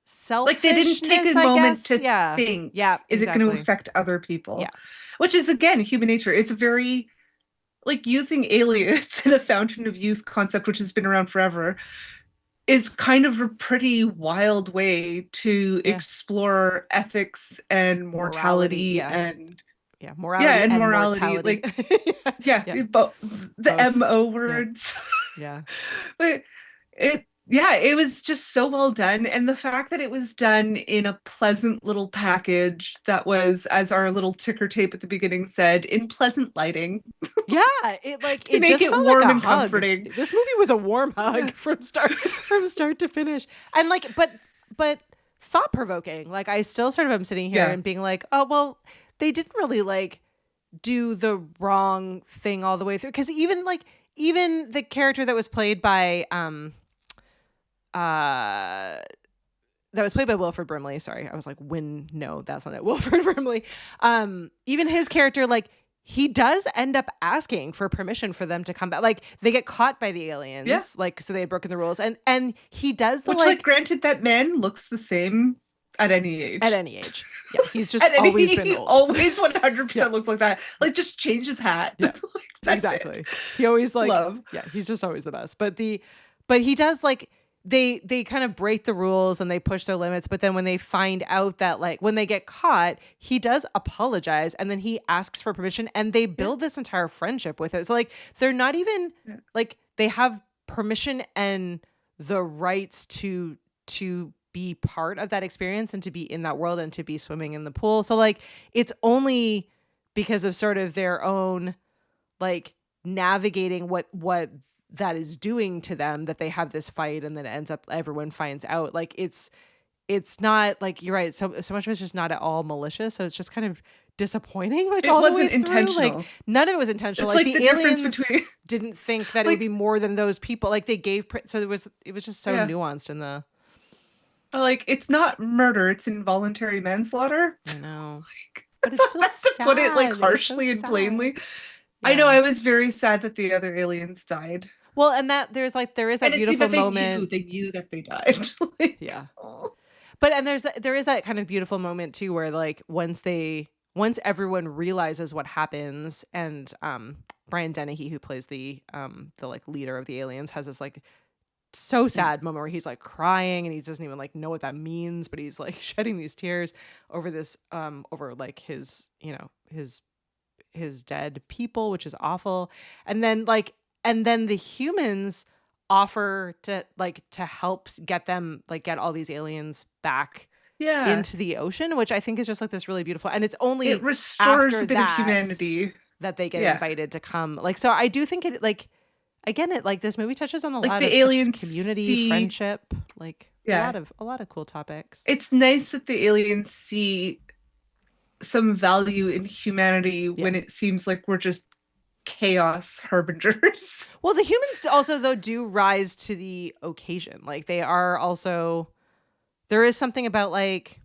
selfishness. Like they didn't take a I moment guess. to Yeah. think, Yeah. is it going to exactly. affect other people? Yeah. Which is, again, human nature. It's a very, like, using aliens in a fountain of youth concept, which has been around forever, is kind of a pretty wild way to Yeah. explore ethics and mortality and morality and morality. mortality. Like, Yeah. but the Both. MO words. Yeah. But it was just so well done. And the fact that it was done in a pleasant little package that was, as our little ticker tape at the beginning said, in pleasant lighting. Yeah, it like To it make just it felt warm like a and hug. comforting. This movie was a warm hug from start to finish, and like, but thought provoking. Like, I still sort of am sitting here and being like, oh well, they didn't really like do the wrong thing all the way through, because even the character that was played by Wilford Brimley. Sorry, I was like, no, that's not it. Wilford Brimley. Even his character, like, he does end up asking for permission for them to come back. Like, they get caught by the aliens, like, so they had broken the rules, and he does the, which, like, granted, that man looks the same at any age. At any age, yeah, he's just always been old. Always 100% looks like that. Like, just change his hat. Yeah, like, exactly. He always like love. Yeah, he's just always the best. But he does like. They kind of break the rules and they push their limits, but then when they find out that, like, when they get caught, he does apologize and then he asks for permission and they build this entire friendship with it. So, like, they're not even like, they have permission and the rights to be part of that experience and to be in that world and to be swimming in the pool. So, like, it's only because of sort of their own, like, navigating what that is doing to them that they have this fight, and then it ends up everyone finds out. Like, it's not, like, you're right, so much of it's just not at all malicious, so it's just kind of disappointing. Like, it all wasn't the way through. intentional. Like, none of it was intentional. It's like the aliens difference between didn't think that it would be more than those people. Like, they gave so it was just so nuanced in the, like, it's not murder, it's involuntary manslaughter. I know. Like, But it's so sad. to put it, like, harshly It's so and plainly. sad. I know, I was very sad that the other aliens died. Well, and that there is that and beautiful moment. They knew that they died. Like, yeah. But and there is that kind of beautiful moment too, where, like, once everyone realizes what happens, and Brian Dennehy, who plays the like leader of the aliens, has this, like, so sad moment where he's, like, crying and he doesn't even, like, know what that means, but he's, like, shedding these tears over this over, like, his dead people, which is awful. And then the humans offer to help get them, like, get all these aliens back into the ocean, which I think is just, like, this really beautiful. And it's only it restores after a bit that of humanity that they get invited to come. Like, so I do think it, like, again, it, like, this movie touches on a like lot the of aliens community, friendship, like, a lot of cool topics. It's nice that the aliens see some value in humanity when it seems like we're just chaos harbingers. Well, the humans also, though, do rise to the occasion. Like, they are also, there is something about, like,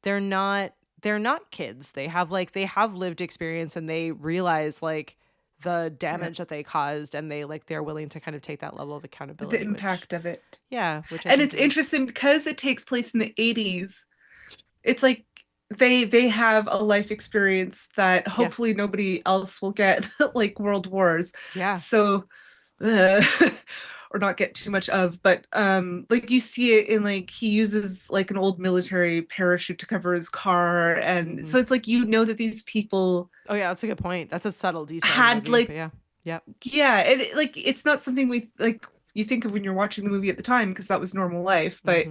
they're not kids. They have lived experience, and they realize, like, the damage that they caused, and they're willing to kind of take that level of accountability. The impact of it. Yeah. And it's interesting because it takes place in the 80s. It's like they have a life experience that hopefully nobody else will get, like world wars. Yeah. So, or not get too much of, but like, you see it in, like, he uses, like, an old military parachute to cover his car, and so it's like, you know, that these people. Oh yeah, that's a good point. That's a subtle detail. Had, like, and like, it's not something we, like, you think of when you're watching the movie at the time, because that was normal life, but.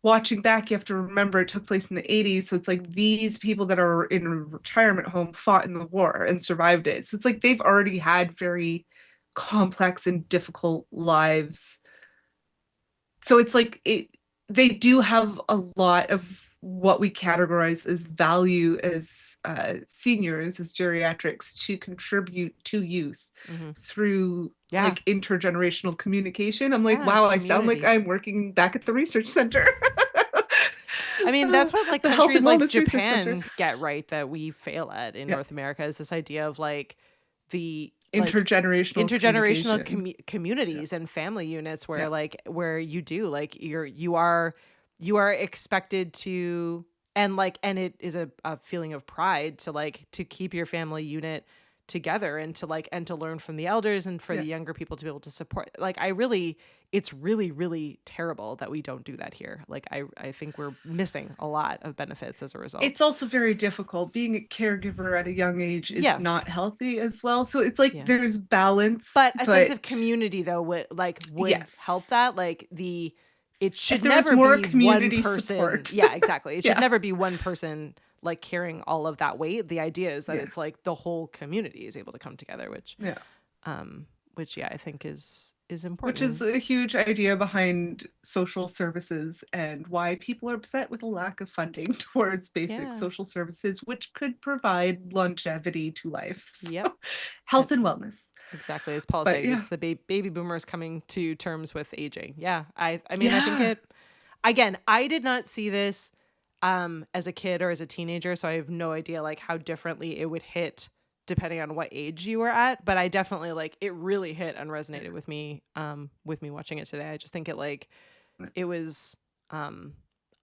Watching back, you have to remember it took place in the 80s. So it's like, these people that are in a retirement home fought in the war and survived it. So it's like, they've already had very complex and difficult lives. So it's like, they do have a lot of what we categorize as value as seniors, as geriatrics, to contribute to youth through like intergenerational communication. I'm like, wow, I sound like I'm working back at the research center. I mean, that's what like The Health countries and like Wellness Research Japan Center. get right that we fail at in Yeah. North America is this idea of like the like Intergenerational intergenerational communication. communities and family units where like where you do like you are expected to and it is a feeling of pride to like to keep your family unit together and to like and to learn from the elders and for the younger people to be able to support like it's really really terrible that we don't do that here. Like I think we're missing a lot of benefits as a result. It's also very difficult. Being a caregiver at a young age is Yes. not healthy as well. So it's like Yeah. there's balance. But a sense of community though would Yes. help that. Like it should If there was never more be community one person. support. Yeah, exactly. It should Yeah. never be one person like carrying all of that weight. The idea is that Yeah. it's like the whole community is able to come together, which I think is important. Which is a huge idea behind social services and why people are upset with a lack of funding towards basic Yeah. social services, which could provide longevity to life. So, Yep. health and wellness. Exactly. As Paul But, said, yeah. it's the baby boomers coming to terms with aging. Yeah. I mean, I think Yeah. again, I did not see this as a kid or as a teenager, so I have no idea like how differently it would hit depending on what age you were at. But I definitely like it really hit and resonated with me watching it today. I just think it was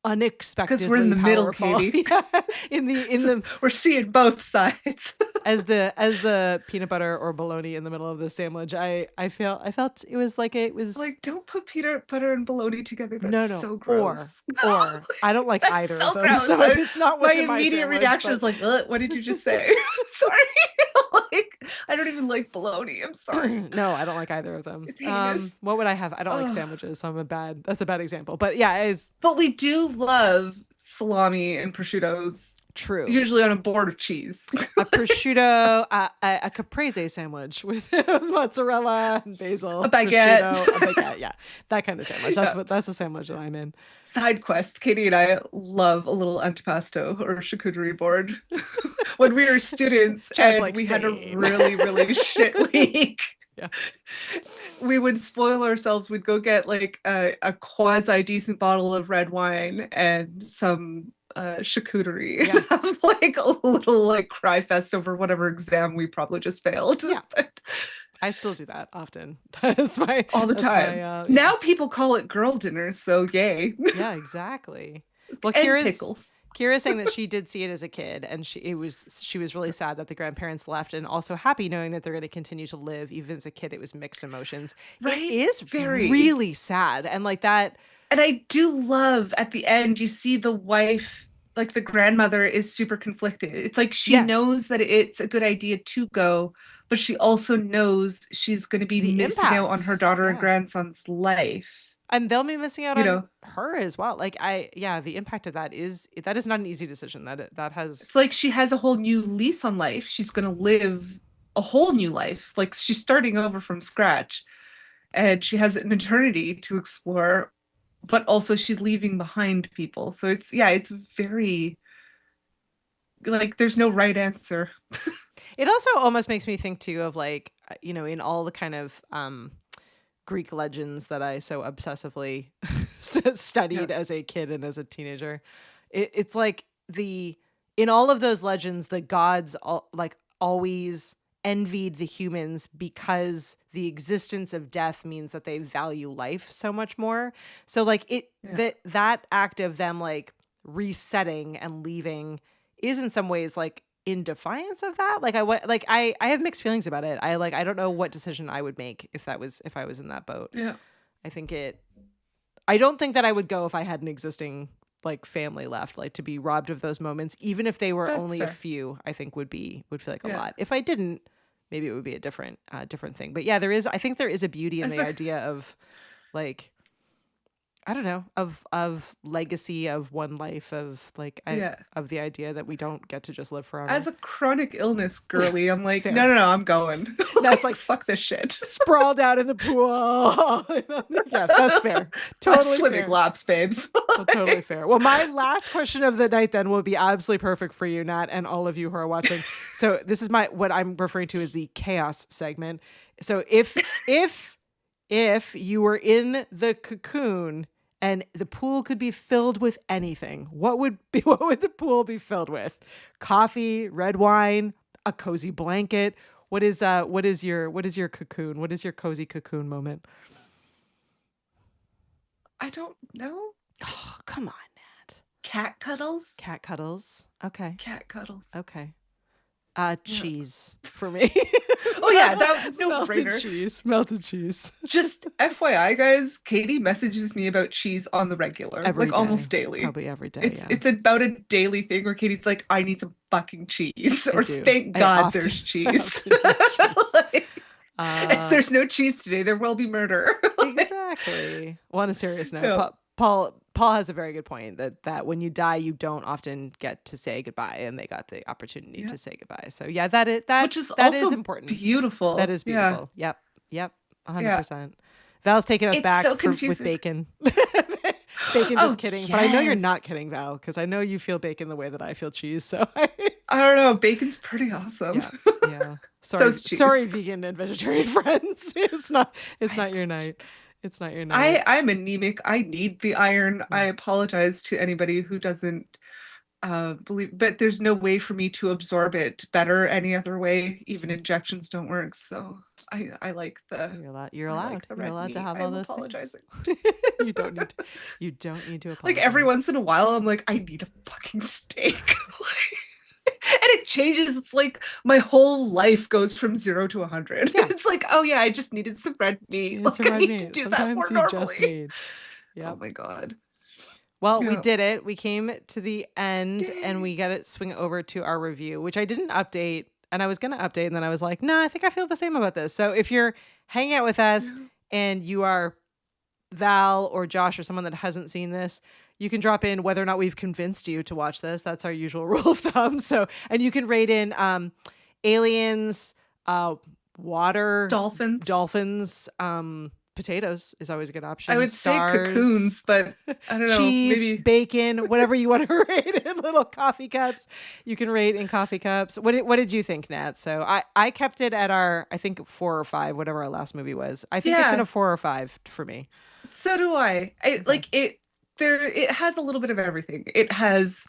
unexpectedly we're in the middle, powerful. Katie. Yeah. in the We're seeing both sides. as the peanut butter or bologna in the middle of the sandwich, I felt it was like it was Like, don't put peanut butter and bologna together. That's no so gross. or I don't like That's either so of them. gross. So it's not what's My in my immediate sandwich, reaction but- is like, "Ugh, what did you just say?" Sorry. Like, I don't even like bologna. I'm sorry. No, I don't like either of them. It's heinous. What would I have? I don't like Ugh. sandwiches, so that's a bad example. But yeah, it's But we do love salami and prosciuttos, true. usually on a board of cheese. A prosciutto, a caprese sandwich with mozzarella and basil, A baguette. prosciutto, a baguette, yeah, that kind of sandwich. That's the sandwich that I'm in. Side quest. Katie and I love a little antipasto or charcuterie board. When we were students Chad's and like, we had a "Same." really, really shit week. Yeah. We would spoil ourselves. We'd go get like a quasi decent bottle of red wine and some charcuterie. Yeah. Have like a little like cry fest over whatever exam we probably just failed. Yeah. But I still do that often. That's my all the that's time. my, Now people call it girl dinner, so yay. yeah, exactly. Well, And Kira's pickles. saying that she did see it as a kid, and she was really sad that the grandparents left, and also happy knowing that they're going to continue to live. Even as a kid, it was mixed emotions. Right? It is Very. really sad, and like that. And I do love at the end, you see the wife, like the grandmother is super conflicted. It's like she Yeah. knows that it's a good idea to go, but she also knows she's going to be The missing out on impact. her daughter and Yeah. grandson's life. And they'll be missing out You on know. her as well. Like the impact of that is not an easy decision. That has It's like she has a whole new lease on life. She's going to live a whole new life. Like she's starting over from scratch. And she has an eternity to explore, but also she's leaving behind people. So it's very like there's no right answer. It also almost makes me think too of like in all the kind of Greek legends that I so obsessively studied as a kid and as a teenager. It's like in all of those legends, the gods always envied the humans because the existence of death means that they value life so much more. So like that act of them like resetting and leaving is in some ways like in defiance of that. I have mixed feelings about it. I don't know what decision I would make if I was in that boat. Yeah. I don't think that I would go if I had an existing like family left, like to be robbed of those moments, even if they were That's only fair. a few, I think would feel like a Yeah. lot. If I didn't, maybe it would be a different thing. But yeah, I think there is a beauty in the idea of like, I don't know, of legacy of one life of like, of the idea that we don't get to just live forever. As a chronic illness girly, I'm like, Fair. no, I'm going. That's like fuck this shit. sprawled out in the pool. Yeah, that's fair. Totally I'm swimming fair. laps, babes. Well, totally fair. Well, my last question of the night then will be absolutely perfect for you, Nat, and all of you who are watching. So this is what I'm referring to as the chaos segment. So if you were in the cocoon and the pool could be filled with anything. What would the pool be filled with? Coffee, red wine, a cozy blanket. What is your cocoon? What is your cozy cocoon moment? I don't know. Oh, come on, Nat. Cat cuddles. Cat cuddles. Okay. Cat cuddles. Okay. Cheese for me. Oh yeah, that no melted brainer. cheese. Melted cheese. Just FYI, guys, Katie messages me about cheese on the regular, Every like day. almost daily. Probably every day. It's about a daily thing where Katie's like, I need some fucking cheese, or do. thank I God often- there's I cheese. often need cheese. Like, Uh, if there's no cheese today, there will be murder. Exactly. Well, on a serious note, Yeah. Paul has a very good point that when you die, you don't often get to say goodbye, and they got the opportunity to say goodbye. So yeah, that Which is that also is important. beautiful. That is Yeah. beautiful. Yep. 100%. Val's taking us It's back so with confusing. bacon. Bacon, Oh, just kidding. But I know you're yes. not kidding, Val, because I know you feel bacon the way that I feel cheese. So I don't know. Bacon's pretty awesome. yeah. Sorry, is cheese. sorry, vegan and vegetarian friends. It's not your night. It's not your night. I'm anemic. I need the iron. I apologize to anybody who doesn't believe, but there's no way for me to absorb it better any other way. Even injections don't work. So I like the. You're I allowed. like the You're red allowed to meat. have I'm all those apologizing. things. You don't need to. You don't need to apologize. Like every once in a while, I'm like, I need a fucking steak. And it changes. It's like my whole life goes from 0 to 100. Yeah. It's like, oh yeah, I just needed some red meat. It's Like I red need meat. to do Sometimes that more you normally. just need. Yep. Oh my god. Well, we Yeah. did it. We came to the end and we got to swing over to our review, which I didn't update. And I was going to update. And then I was like, no, I think I feel the same about this. So if you're hanging out with us and you are Val or Josh or someone that hasn't seen this, you can drop in whether or not we've convinced you to watch this. That's our usual rule of thumb. So, and you can rate in aliens, water, dolphins, potatoes is always a good option. I would Stars, say cocoons, but I don't know. cheese, Maybe bacon, whatever you want to rate in little coffee cups. You can rate in coffee cups. What did you think, Nat? So I kept it at I think 4 or 5, whatever our last movie was. I think it's in a 4 or 5 for me. so do I. Like it. It has a little bit of everything. It has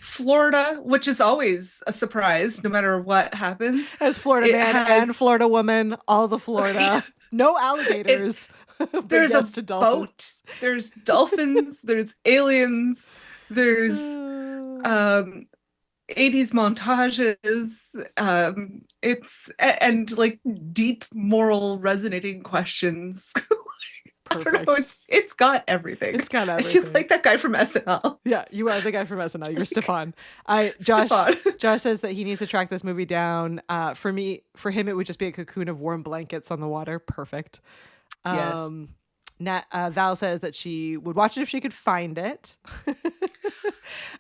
Florida, which is always a surprise, no matter what happens. As Florida It man has- and Florida woman, all the Florida. No alligators. but There's yes a to dolphins. boat. There's dolphins. There's aliens. There's 80s montages. It's and like deep moral resonating questions. I don't know. It's got everything. It's got I everything. feel like that guy from SNL. Yeah, you are the guy from SNL. You're Stefan. Stefan. Josh says that he needs to track this movie down. For him, it would just be a cocoon of warm blankets on the water. Perfect. Yes. Val says that she would watch it if she could find it.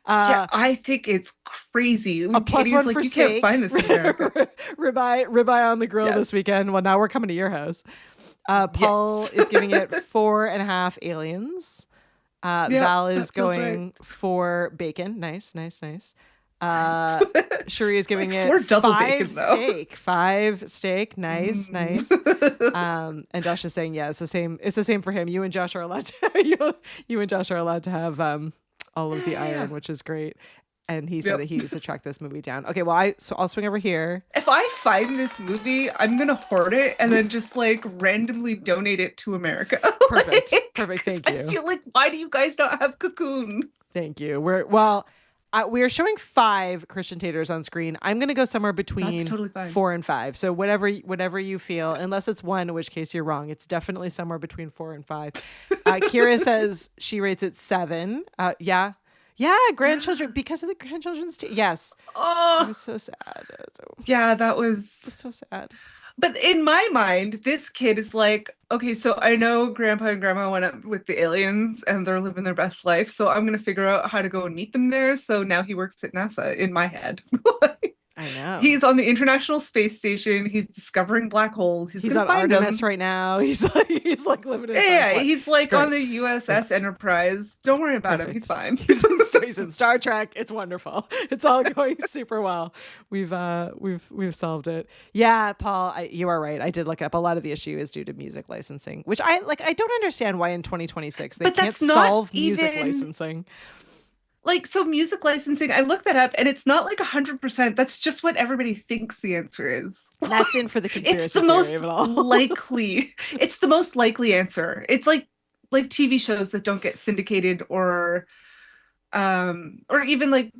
Yeah, I think it's crazy. A plus Katie's one like, for you steak. can't find this in America. ribeye on the grill Yes. this weekend. Well, now we're coming to your house. Paul Yes. is giving it 4.5 aliens. Val is that feels going right. for bacon. Nice. Cherie is giving like it 4 double 5 bacon, though. steak. 5 steak. Nice. And Josh is saying, yeah, it's the same. It's the same for him. You and Josh are allowed to. you and Josh are allowed to have all of the iron, which is great. And he said that he needs to track this movie down. Okay, well, I'll swing over here. If I find this movie, I'm gonna hoard it and then just like randomly donate it to America. Perfect. Like, Perfect. 'cause Thank you. I feel like, why do you guys not have Cocoon? Thank you. We're showing 5 Christian taters on screen. I'm going to go somewhere between That's totally fine. 4 and 5. So whatever you feel, unless it's 1, in which case you're wrong. It's definitely somewhere between 4 and 5. Kira says she rates it 7. Yeah, grandchildren, because of the grandchildren's yes. Oh, It was so sad. yeah, that was So sad. But in my mind, this kid is like, okay, so I know grandpa and grandma went up with the aliens and they're living their best life. So I'm going to figure out how to go and meet them there. So now he works at NASA in my head. I know. He's on the International Space Station. He's discovering black holes. He's He's gonna on find Artemis them. right now. He's like living his Yeah, best life. he's like great. on the USS Enterprise. Don't worry about him. He's fine. He's in Star Trek. It's wonderful. It's all going super well. We've solved it. Yeah, Paul, you are right. I did look up a lot of the issue is due to music licensing, which I don't understand why in 2026 they But can't that's not solve music even- licensing. Like, so music licensing, I looked that up and it's not like 100%. That's just what everybody thinks the answer is. That's in for the conspiracy It's the theory most of it all. likely. It's the most likely answer. It's like TV shows that don't get syndicated or even like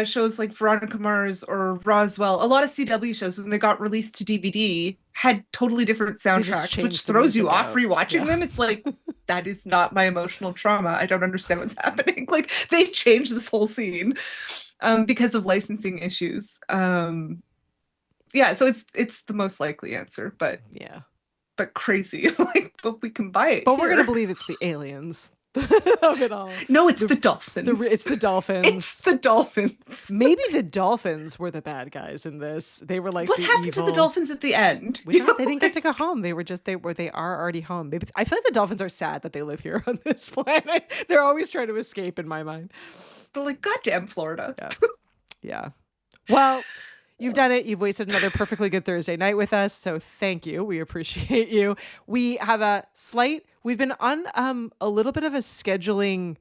shows like Veronica Mars or Roswell. A lot of CW shows when they got released to DVD had totally different soundtracks, changed which the throws you music off out. rewatching Yeah. them. It's like, that is not my emotional trauma. I don't understand what's happening. Like, they changed this whole scene because of licensing issues. Yeah, so it's the most likely answer, but Yeah. crazy. Like, but we can buy it. But we're here. gonna believe it's the aliens of it all. No, it's the dolphins. It's the dolphins. It's the dolphins. Maybe the dolphins were the bad guys in this. They were like What the happened evil. to the dolphins at the end? We don't, they didn't get to go home. They are already home. Maybe I feel like the dolphins are sad that they live here on this planet. They're always trying to escape in my mind. They're like, goddamn Florida. Yeah. Yeah. Well, you've done it. You've wasted another perfectly good Thursday night with us. So thank you. We appreciate you. We have we've been on a little bit of a scheduling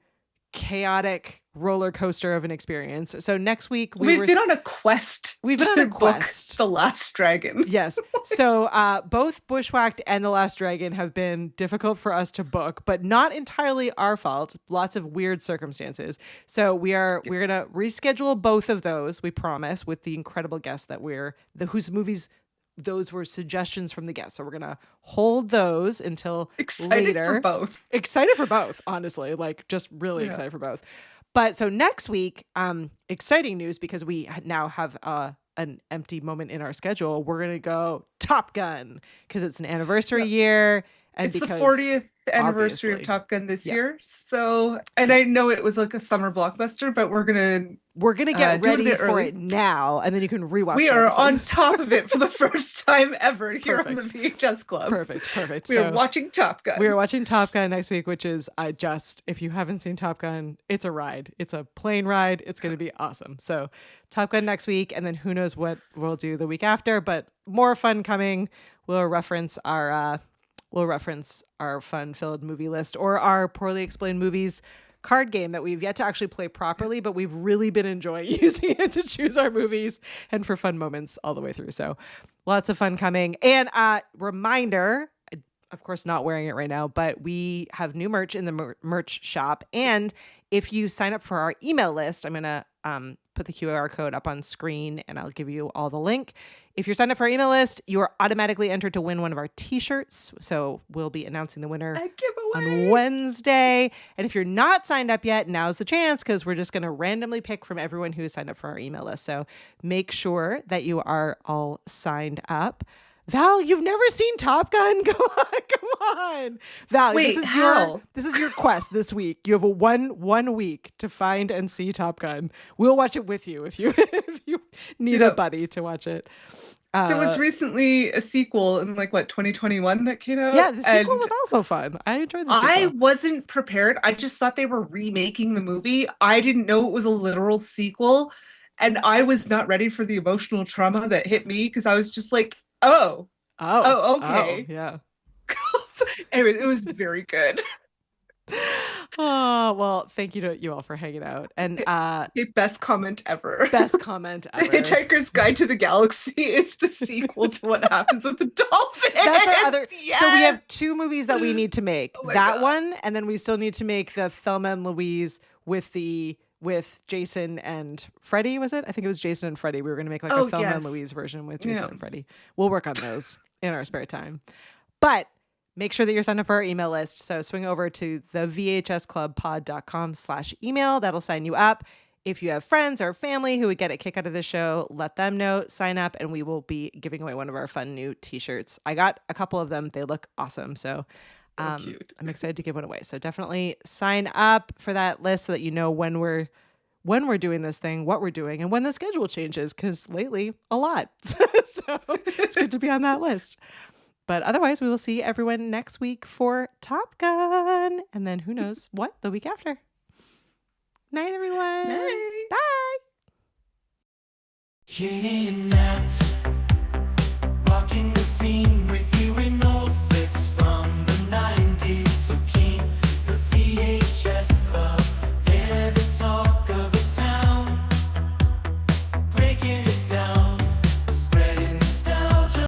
chaotic roller coaster of an experience. So next week We've been on a quest. We've been on a book quest. The Last Dragon. Yes. So both Bushwhacked and The Last Dragon have been difficult for us to book, but not entirely our fault. Lots of weird circumstances. So we're gonna reschedule both of those, we promise, with the incredible guests that whose movies those were suggestions from the guests. So we're gonna hold those until Excited later. for both. Excited for both, honestly. Like, just really excited for both. But so next week, exciting news because we now have an empty moment in our schedule. We're gonna go Top Gun because it's an anniversary year, and It's the because 40th anniversary obviously. of Top Gun this Yeah. year. So, and I know it was like a summer blockbuster, but we're gonna get do it a ready bit for early. it now, and then you can rewatch. We the are episode. on top of it for the first time ever here on the Perfect. VHS Club. Perfect. We are watching Top Gun. We are watching Top Gun next week, which is if you haven't seen Top Gun, it's a ride. It's a plane ride. It's going to be awesome. So Top Gun next week, and then who knows what we'll do the week after, but more fun coming. We'll reference our fun-filled movie list or our poorly explained movies card game that we've yet to actually play properly, but we've really been enjoying using it to choose our movies and for fun moments all the way through. So lots of fun coming. And reminder, of course, not wearing it right now, but we have new merch in the merch shop. And if you sign up for our email list, I'm going to put the QR code up on screen and I'll give you all the link. If you're signed up for our email list, you are automatically entered to win one of our t-shirts. So we'll be announcing the winner on Wednesday. And if you're not signed up yet, now's the chance because we're just going to randomly pick from everyone who has signed up for our email list. So make sure that you are all signed up. Val, you've never seen Top Gun? Come on. Val, Wait, this is your quest this week. You have a one week to find and see Top Gun. We'll watch it with you if you need a buddy to watch it. There was recently a sequel in 2021 that came out. Yeah, the sequel was also fun. I enjoyed the sequel. I wasn't prepared. I just thought they were remaking the movie. I didn't know it was a literal sequel. And I was not ready for the emotional trauma that hit me because I was just like, oh, okay. Yeah. Anyway, it was very good. Oh, well, thank you to you all for hanging out. And Best comment ever. best comment ever. The Hitchhiker's Guide to the Galaxy is the sequel to What Happens with the Dolphins. That's our other. Yes! So we have two movies that we need to make. Oh my That God. one, and then we still need to make the Thelma and Louise with Jason and Freddie. Was it? I think it was Jason and Freddie. We were going to make a Thelma and yes. Louise version with Jason and Freddie. We'll work on those in our spare time. But make sure that you're signed up for our email list. So swing over to the vhsclubpod.com/email. That'll sign you up. If you have friends or family who would get a kick out of the show, let them know, sign up, and we will be giving away one of our fun new t-shirts. I got a couple of them. They look awesome. So cute. I'm excited to give one away. So definitely sign up for that list so that you know when we're when we're doing this thing, what we're doing, and when the schedule changes, because lately, a lot. So it's good to be on that list. But otherwise, we will see everyone next week for Top Gun. And then who knows what the week after. Night, everyone. Night. Bye. Kidnapped